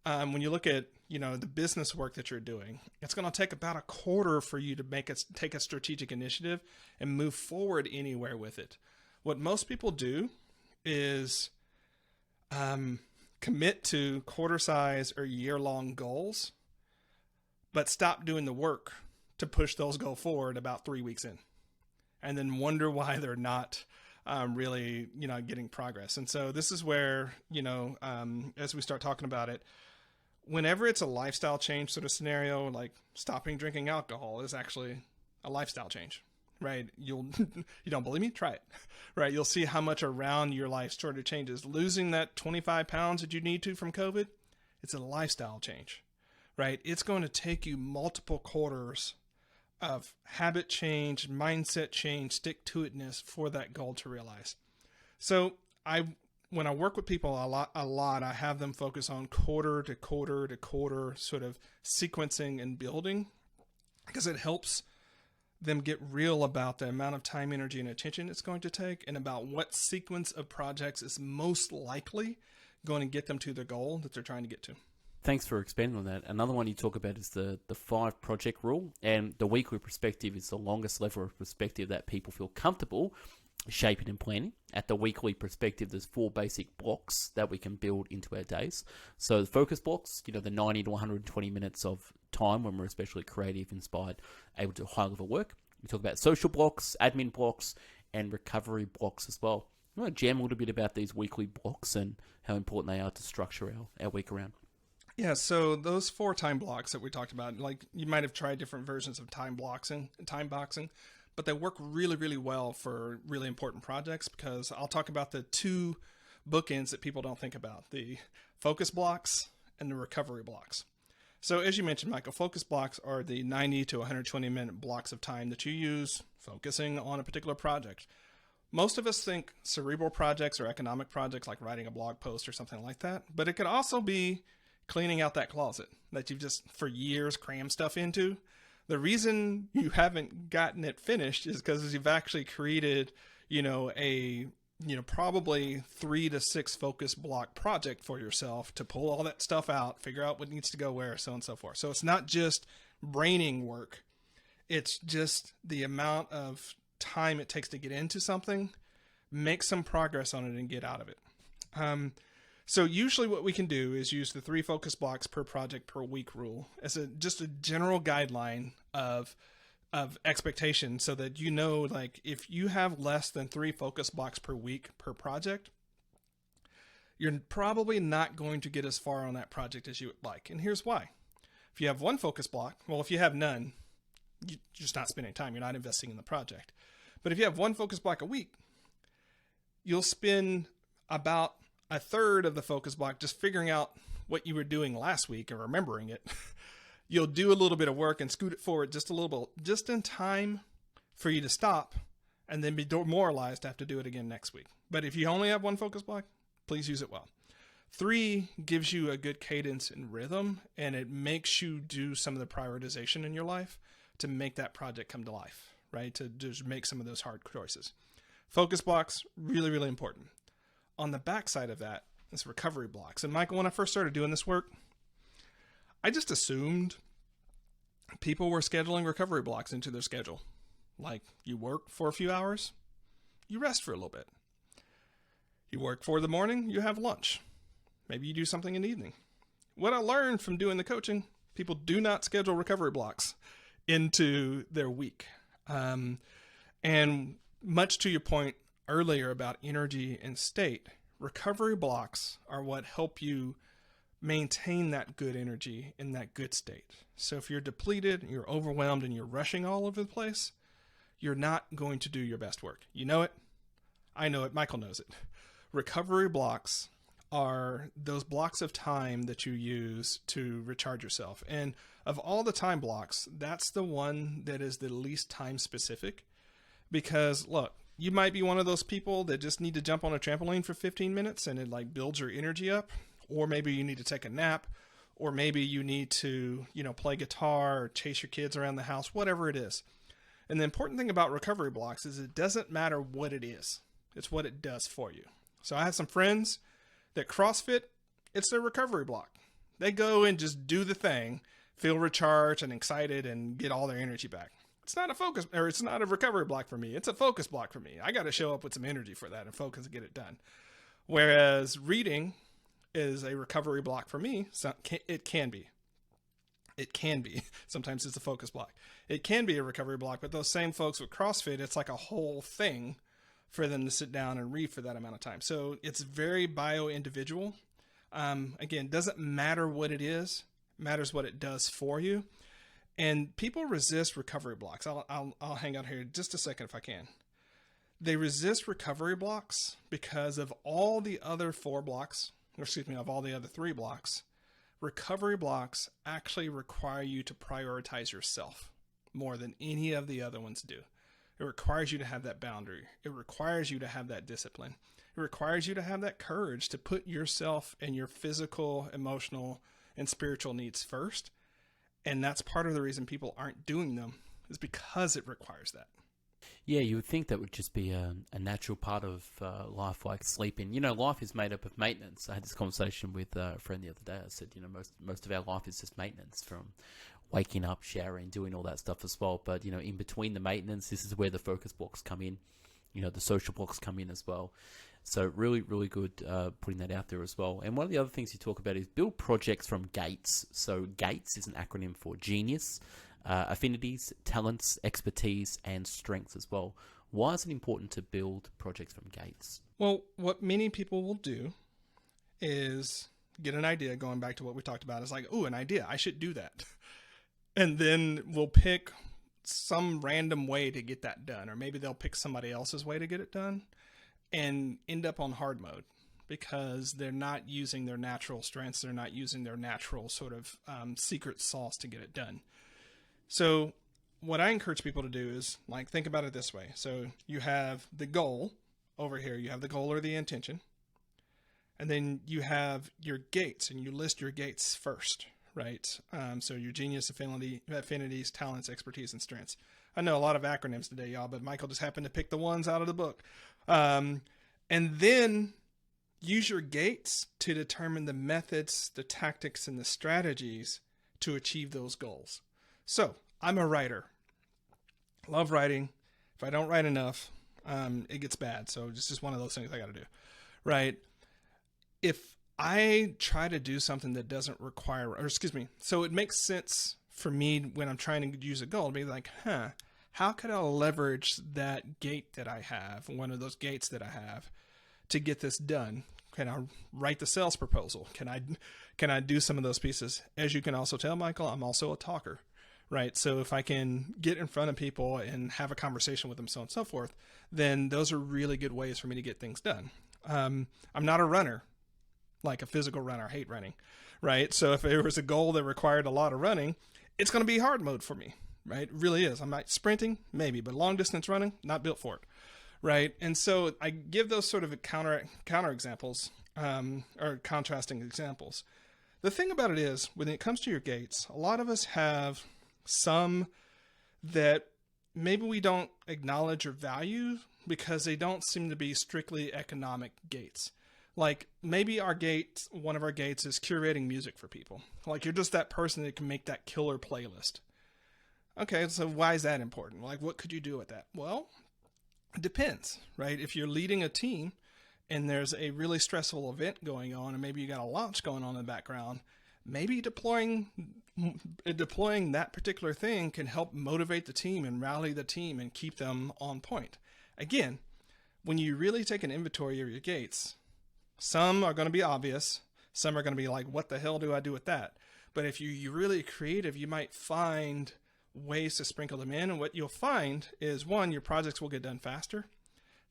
When you look at, the business work that you're doing, it's going to take about a quarter for you to take a strategic initiative and move forward anywhere with it. What most people do is commit to quarter size or year-long goals, but stop doing the work to push those goals forward about 3 weeks in, and then wonder why they're not really, getting progress. And so this is where, as we start talking about it, whenever it's a lifestyle change sort of scenario, like stopping drinking alcohol is actually a lifestyle change, right? You don't believe me? Try it, right? You'll see how much around your life sort of changes. Losing that 25 pounds that you need to from COVID, it's a lifestyle change, right? It's going to take you multiple quarters of habit change, mindset change, stick-to-itness for that goal to realize. So when I work with people a lot, I have them focus on quarter to quarter to quarter sort of sequencing and building, because it helps them get real about the amount of time, energy, and attention it's going to take, and about what sequence of projects is most likely going to get them to the goal that they're trying to get to. Thanks for expanding on that. Another one you talk about is the 5 project rule, and the weekly perspective is the longest level of perspective that people feel comfortable shaping and planning. At the weekly perspective, there's 4 basic blocks that we can build into our days. So the focus blocks, the 90 to 120 minutes of time when we're especially creative, inspired, able to high level work. We talk about social blocks, admin blocks, and recovery blocks as well. I want to jam a little bit about these weekly blocks and how important they are to structure our week around. Yeah, so those 4 time blocks that we talked about, like you might have tried different versions of time boxing, but they work really, really well for really important projects, because I'll talk about the 2 bookends that people don't think about, the focus blocks and the recovery blocks. So as you mentioned, Michael, focus blocks are the 90 to 120 minute blocks of time that you use focusing on a particular project. Most of us think cerebral projects or economic projects like writing a blog post or something like that, but it could also be cleaning out that closet that you've just for years crammed stuff into. The reason you haven't gotten it finished is because you've actually created, probably 3 to 6 focus block project for yourself to pull all that stuff out, figure out what needs to go where, so on and so forth. So it's not just braining work. It's just the amount of time it takes to get into something, make some progress on it and get out of it. So usually what we can do is use the 3 focus blocks per project per week rule as just a general guideline of expectation, so that like if you have less than 3 focus blocks per week per project, you're probably not going to get as far on that project as you would like. And here's why. If you have 1 focus block, well, if you have none, you're just not spending time. You're not investing in the project. But if you have 1 focus block a week, you'll spend about a third of the focus block just figuring out what you were doing last week and remembering it. You'll do a little bit of work and scoot it forward just a little bit, just in time for you to stop and then be demoralized to have to do it again next week. But if you only have 1 focus block, please use it well. 3 gives you a good cadence and rhythm, and it makes you do some of the prioritization in your life to make that project come to life, right? To just make some of those hard choices. Focus blocks, really, really important. On the backside of that is recovery blocks. And Michael, when I first started doing this work, I just assumed people were scheduling recovery blocks into their schedule. Like, you work for a few hours, you rest for a little bit. You work for the morning, you have lunch. Maybe you do something in the evening. What I learned from doing the coaching, people do not schedule recovery blocks into their week. And much to your point earlier about energy and state, recovery blocks are what help you maintain that good energy in that good state. So if you're depleted, you're overwhelmed, and you're rushing all over the place, you're not going to do your best work. You know it. I know it. Michael knows it. Recovery blocks are those blocks of time that you use to recharge yourself. And of all the time blocks, that's the one that is the least time specific. Because look, you might be one of those people that just need to jump on a trampoline for 15 minutes and it like builds your energy up. Or maybe you need to take a nap, or maybe you need to, play guitar or chase your kids around the house, whatever it is. And the important thing about recovery blocks is it doesn't matter what it is. It's what it does for you. So I have some friends that CrossFit, it's their recovery block. They go and just do the thing, feel recharged and excited and get all their energy back. It's not a recovery block for me. It's a focus block for me. I got to show up with some energy for that and focus and get it done. Whereas reading is a recovery block for me. So it can be. Sometimes it's a focus block. It can be a recovery block, but those same folks with CrossFit, it's like a whole thing for them to sit down and read for that amount of time. So it's very bio-individual. Again, doesn't matter what it is, matters what it does for you. And people resist recovery blocks. I'll hang out here just a second if I can. They resist recovery blocks because of all the other 4 blocks, of all the other 3 blocks. Recovery blocks actually require you to prioritize yourself more than any of the other ones do. It requires you to have that boundary. It requires you to have that discipline. It requires you to have that courage to put yourself and your physical, emotional, and spiritual needs first. And that's part of the reason people aren't doing them, is because it requires that. Yeah, you would think that would just be a natural part of life, like sleeping. Life is made up of maintenance. I had this conversation with a friend the other day. I said, most of our life is just maintenance, from waking up, showering, doing all that stuff as well. But, in between the maintenance, this is where the focus blocks come in. The social blocks come in as well. So really, really good putting that out there as well. And one of the other things you talk about is build projects from GATES. So GATES is an acronym for genius, affinities, talents, expertise, and strengths as well. Why is it important to build projects from GATES? Well, what many people will do is get an idea, going back to what we talked about, is like, an idea, I should do that. And then we'll pick some random way to get that done. Or maybe they'll pick somebody else's way to get it done and end up on hard mode because they're not using their natural strengths. They're not using their natural sort of secret sauce to get it done. So what I encourage people to do is, like, think about it this way. So you have the goal over here. You have the goal or the intention. And then you have your gates, and you list your gates first, right? So your genius, affinities, talents, expertise, and strengths. I know a lot of acronyms today, y'all, but Michael just happened to pick the ones out of the book. And then use your gates to determine the methods, the tactics, and the strategies to achieve those goals. So I'm a writer. Love writing. If I don't write enough, it gets bad. So it's just one of those things I got to do, right? If I try to do something that doesn't require, so it makes sense for me when I'm trying to use a goal to be like, how could I leverage that gate that I have, one of those gates that I have, to get this done? Can I write the sales proposal? Can I do some of those pieces? As you can also tell, Michael, I'm also a talker, right? So if I can get in front of people and have a conversation with them, so on and so forth, then those are really good ways for me to get things done. I'm not a runner, like a physical runner. I hate running, right? So if there was a goal that required a lot of running, it's going to be hard mode for me, right? It really is. I'm not sprinting, maybe, but long distance running, not built for it, right? And so I give those sort of counter examples, or contrasting examples. The thing about it is, when it comes to your gates, a lot of us have some that maybe we don't acknowledge or value because they don't seem to be strictly economic gates. Like maybe one of our gates is curating music for people. Like you're just that person that can make that killer playlist. Okay, so why is that important? Like what could you do with that? Well, it depends, right? If you're leading a team and there's a really stressful event going on, and maybe you got a launch going on in the background, maybe deploying that particular thing can help motivate the team and rally the team and keep them on point. Again, when you really take an inventory of your gates, some are going to be obvious. Some are going to be like, what the hell do I do with that? But if you're really creative, you might find ways to sprinkle them in. And what you'll find is, one, your projects will get done faster.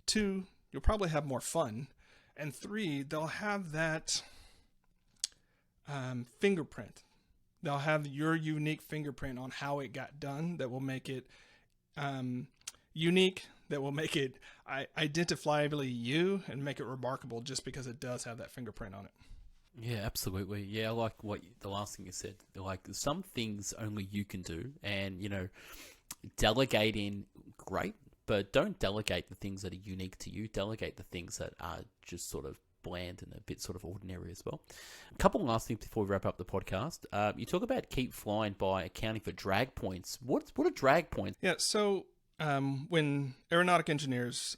Two, you'll probably have more fun. And three, they'll have that fingerprint. They'll have your unique fingerprint on how it got done that will make it unique, that will make it identifiably you and make it remarkable just because it does have that fingerprint on it. Yeah, absolutely. Yeah, I like the last thing you said. Like some things only you can do, and delegating, great, but don't delegate the things that are unique to you. Delegate the things that are just sort of bland and a bit sort of ordinary as well. A couple last things before we wrap up the podcast. You talk about keep flying by accounting for drag points. What are drag points? Yeah, so when aeronautic engineers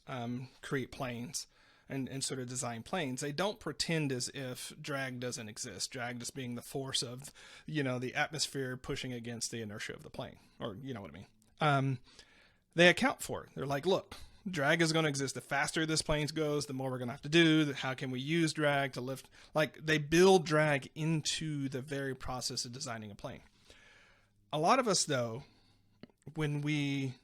create planes and sort of design planes, they don't pretend as if drag doesn't exist. Drag just being the force of, the atmosphere pushing against the inertia of the plane, or you know what I mean. They account for it. They're like, look, drag is going to exist. The faster this plane goes, the more we're going to have to do. How can we use drag to lift? Like they build drag into the very process of designing a plane. A lot of us, though, when we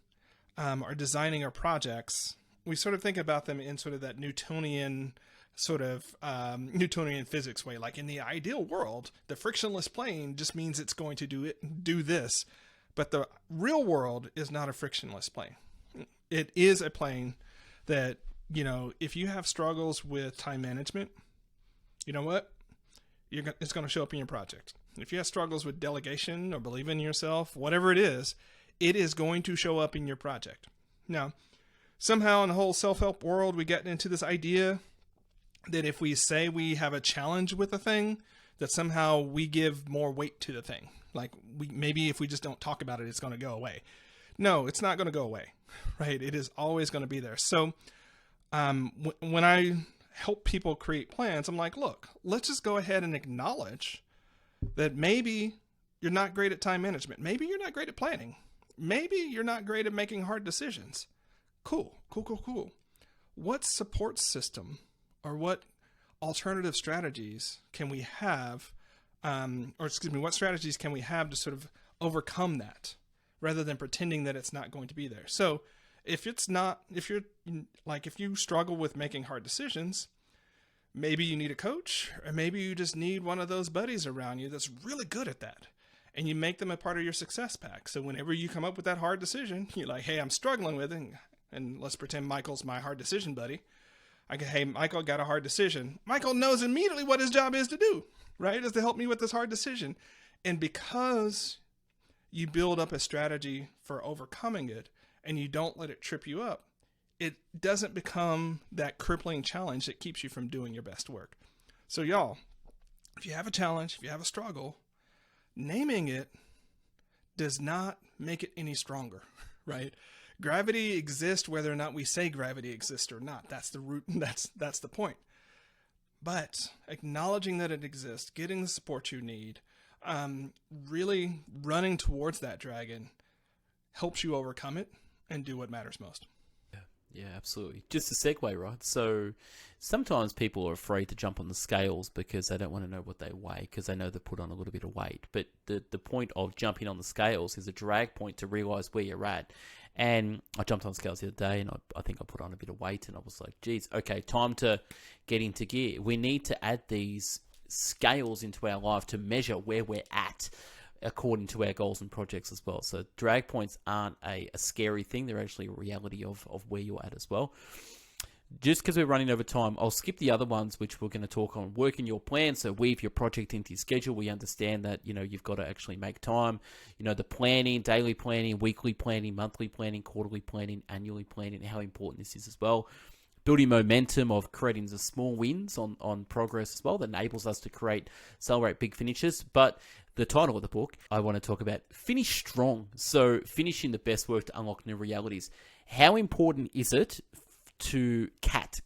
are designing our projects, we sort of think about them in sort of that Newtonian Newtonian physics way. Like in the ideal world, the frictionless plane just means it's going to do this. But the real world is not a frictionless plane. It is a plane that, if you have struggles with time management, you know what? It's going to show up in your project. If you have struggles with delegation or believing in yourself, whatever it is going to show up in your project. Now, somehow in the whole self-help world, we get into this idea that if we say we have a challenge with a thing, that somehow we give more weight to the thing. Like maybe if we just don't talk about it, it's going to go away. No, it's not going to go away, right? It is always going to be there. So when I help people create plans, I'm like, look, let's just go ahead and acknowledge that maybe you're not great at time management. Maybe you're not great at planning. Maybe you're not great at making hard decisions. Cool. What support system or what alternative strategies can we have, what strategies can we have to sort of overcome that rather than pretending that it's not going to be there? So if you struggle with making hard decisions, Maybe you need a coach, or maybe you just need one of those buddies around you that's really good at that. And you make them a part of your success pack. So whenever you come up with that hard decision, you're like, hey, I'm struggling with it. And let's pretend Michael's my hard decision buddy. I go, hey, Michael, got a hard decision. Michael knows immediately what his job is to do, right? Is to help me with this hard decision. And because you build up a strategy for overcoming it and you don't let it trip you up, it doesn't become that crippling challenge that keeps you from doing your best work. So y'all, if you have a challenge, if you have a struggle, naming it does not make it any stronger, right? Gravity exists whether or not we say gravity exists or not. That's the root. That's the point. But acknowledging that it exists, getting the support you need, really running towards that dragon helps you overcome it and do what matters most. Yeah, absolutely. Just a segue, right? So sometimes people are afraid to jump on the scales because they don't want to know what they weigh, because they know they put on a little bit of weight. But the point of jumping on the scales is a drag point to realize where you're at. And I jumped on scales the other day, and I think I put on a bit of weight, and I was like, geez, okay, time to get into gear. We need to add these scales into our life to measure where we're at according to our goals and projects as well. So drag points aren't a scary thing. They're actually a reality of where you're at as well. Just because we're running over time, I'll skip the other ones, which we're going to talk on working your plan. So weave your project into your schedule. We understand that, you've got to actually make time, the planning, daily planning, weekly planning, monthly planning, quarterly planning, annually planning, how important this is as well. Building momentum of creating the small wins on progress as well that enables us to celebrate big finishes. But the title of the book, I want to talk about finish strong. So finishing the best work to unlock new realities. How important is it to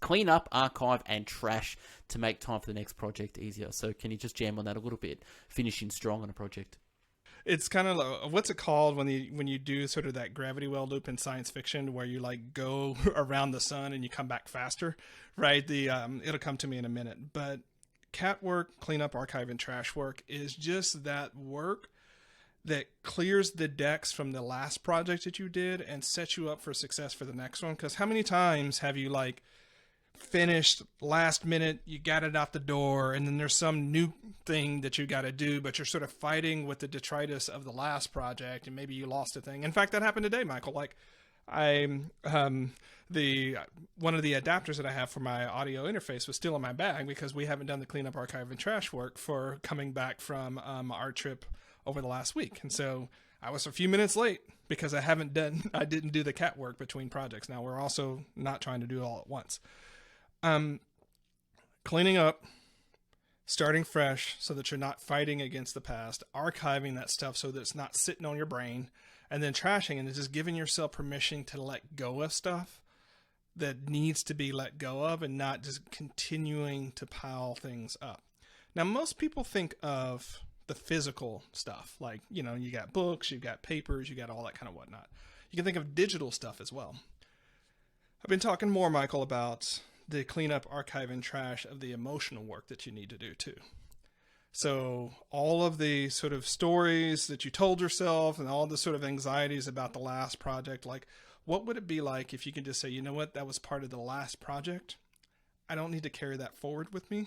clean up, archive, and trash to make time for the next project easier? So can you just jam on that a little bit? Finishing strong on a project. It's kind of like, what's it called when you do sort of that gravity well loop in science fiction where you like go around the sun and you come back faster, right? It'll come to me in a minute. But cat work, cleanup, archive, and trash work is just that work that clears the decks from the last project that you did and sets you up for success for the next one. Because how many times have you like finished last minute, you got it out the door, and then there's some new thing that you got to do, but you're sort of fighting with the detritus of the last project, and maybe you lost a thing. In fact, that happened today, Michael. Like one of the adapters that I have for my audio interface was still in my bag because we haven't done the cleanup, archive, and trash work for coming back from our trip over the last week. And so I was a few minutes late because I didn't do the cat work between projects. Now we're also not trying to do it all at once. Cleaning up, starting fresh so that you're not fighting against the past, archiving that stuff so that it's not sitting on your brain, and then trashing and just giving yourself permission to let go of stuff that needs to be let go of and not just continuing to pile things up. Now, most people think of the physical stuff, like, you got books, you've got papers, you got all that kind of whatnot. You can think of digital stuff as well. I've been talking more, Michael, about the cleanup, archive, and trash of the emotional work that you need to do too. So all of the sort of stories that you told yourself and all the sort of anxieties about the last project, like what would it be like if you could just say, you know what, that was part of the last project. I don't need to carry that forward with me,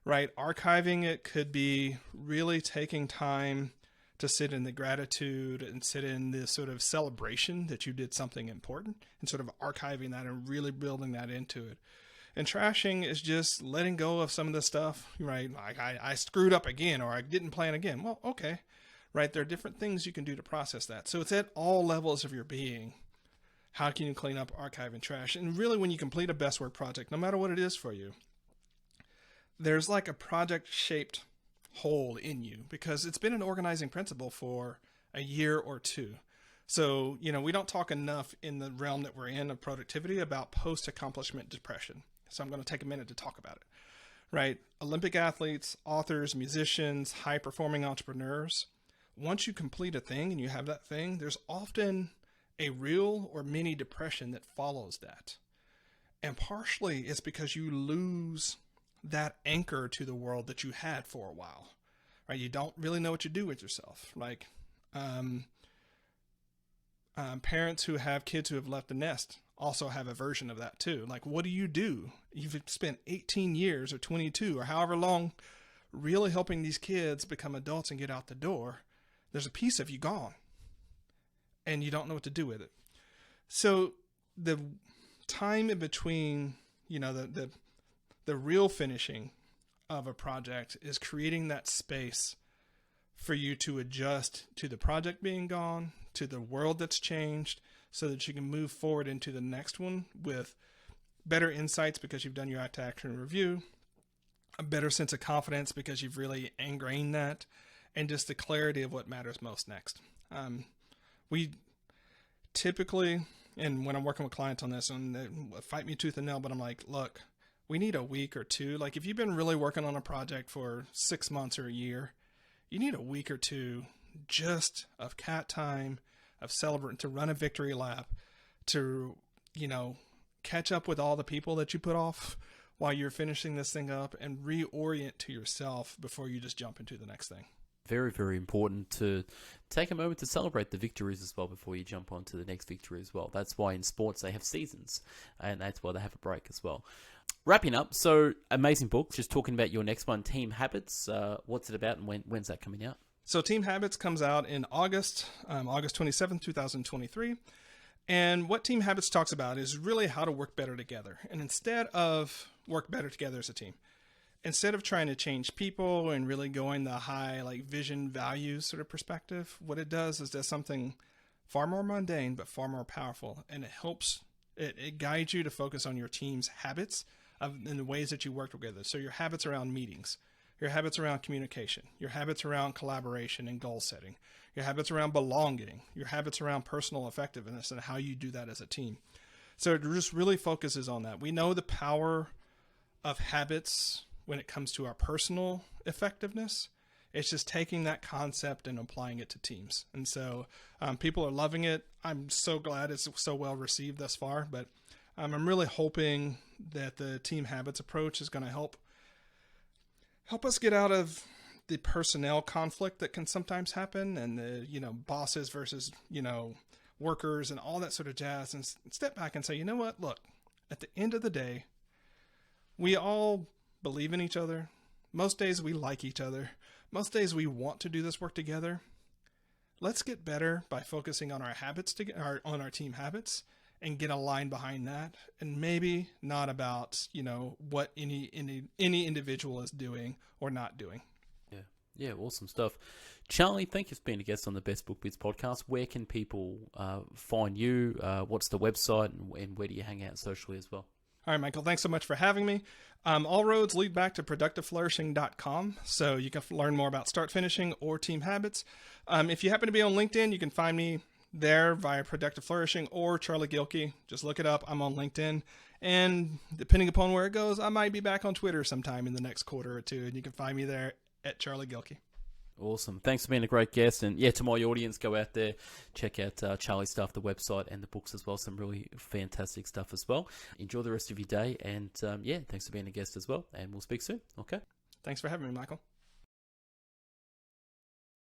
right? Archiving it could be really taking time to sit in the gratitude and sit in this sort of celebration that you did something important and sort of archiving that and really building that into it. And trashing is just letting go of some of the stuff, right? Like I screwed up again, or I didn't plan again. Well, okay, right? There are different things you can do to process that. So it's at all levels of your being. How can you clean up, archive, and trash? And really, when you complete a best work project, no matter what it is for you, there's like a project-shaped hole in you because it's been an organizing principle for a year or two. So, we don't talk enough in the realm that we're in of productivity about post-accomplishment depression. So I'm going to take a minute to talk about it, right? Olympic athletes, authors, musicians, high-performing entrepreneurs, once you complete a thing and you have that thing, there's often a real or mini depression that follows that. And partially it's because you lose that anchor to the world that you had for a while, right? You don't really know what you do with yourself. Like, parents who have kids who have left the nest also have a version of that too. Like, what do? You've spent 18 years or 22 or however long really helping these kids become adults and get out the door. There's a piece of you gone and you don't know what to do with it. So the time in between, the real finishing of a project is creating that space for you to adjust to the project being gone, to the world that's changed, so that you can move forward into the next one with better insights because you've done your action review, a better sense of confidence because you've really ingrained that, and just the clarity of what matters most next. We typically, and when I'm working with clients on this, and they fight me tooth and nail, but I'm like, look, we need a week or two. Like, if you've been really working on a project for 6 months or a year, you need a week or two just of cat time, of celebrating, to run a victory lap, to, catch up with all the people that you put off while you're finishing this thing up, and reorient to yourself before you just jump into the next thing. Very, very important to take a moment to celebrate the victories as well before you jump on to the next victory as well. That's why in sports they have seasons, and that's why they have a break as well. Wrapping up, so amazing book. Just talking about your next one, Team Habits. What's it about, and when's that coming out? So Team Habits comes out in August 27th, 2023. And what Team Habits talks about is really how to work better together. And instead of work better together as a team, instead of trying to change people and really going the high, vision, values sort of perspective, what it does is something far more mundane, but far more powerful. And it helps, it guides you to focus on your team's habits in the ways that you work together. So your habits around meetings, your habits around communication, your habits around collaboration and goal setting, your habits around belonging, your habits around personal effectiveness, and how you do that as a team. So it just really focuses on that. We know the power of habits when it comes to our personal effectiveness. It's just taking that concept and applying it to teams. And so people are loving it. I'm so glad it's so well received thus far, but I'm really hoping that the Team Habits approach is going to help us get out of the personnel conflict that can sometimes happen, and the, bosses versus, workers and all that sort of jazz, and step back and say, you know what, look, at the end of the day, we all believe in each other. Most days we like each other. Most days we want to do this work together. Let's get better by focusing on our habits, on our team habits, and get aligned behind that, and maybe not about, what any individual is doing or not doing. Yeah, awesome stuff. Charlie, thank you for being a guest on the Best Book Bits podcast. Where can people find you? What's the website, and where do you hang out socially as well? All right, Michael, thanks so much for having me. All roads lead back to productiveflourishing.com, so you can learn more about start finishing or team habits. If you happen to be on LinkedIn, you can find me there via Productive Flourishing or Charlie Gilkey. Just look it up. I'm on LinkedIn. And depending upon where it goes, I might be back on Twitter sometime in the next quarter or two, and you can find me there at Charlie Gilkey. Awesome. Thanks for being a great guest. And yeah, to my audience, go out there, check out Charlie's stuff, the website and the books as well. Some really fantastic stuff as well. Enjoy the rest of your day. And yeah, thanks for being a guest as well. And we'll speak soon. Okay. Thanks for having me, Michael.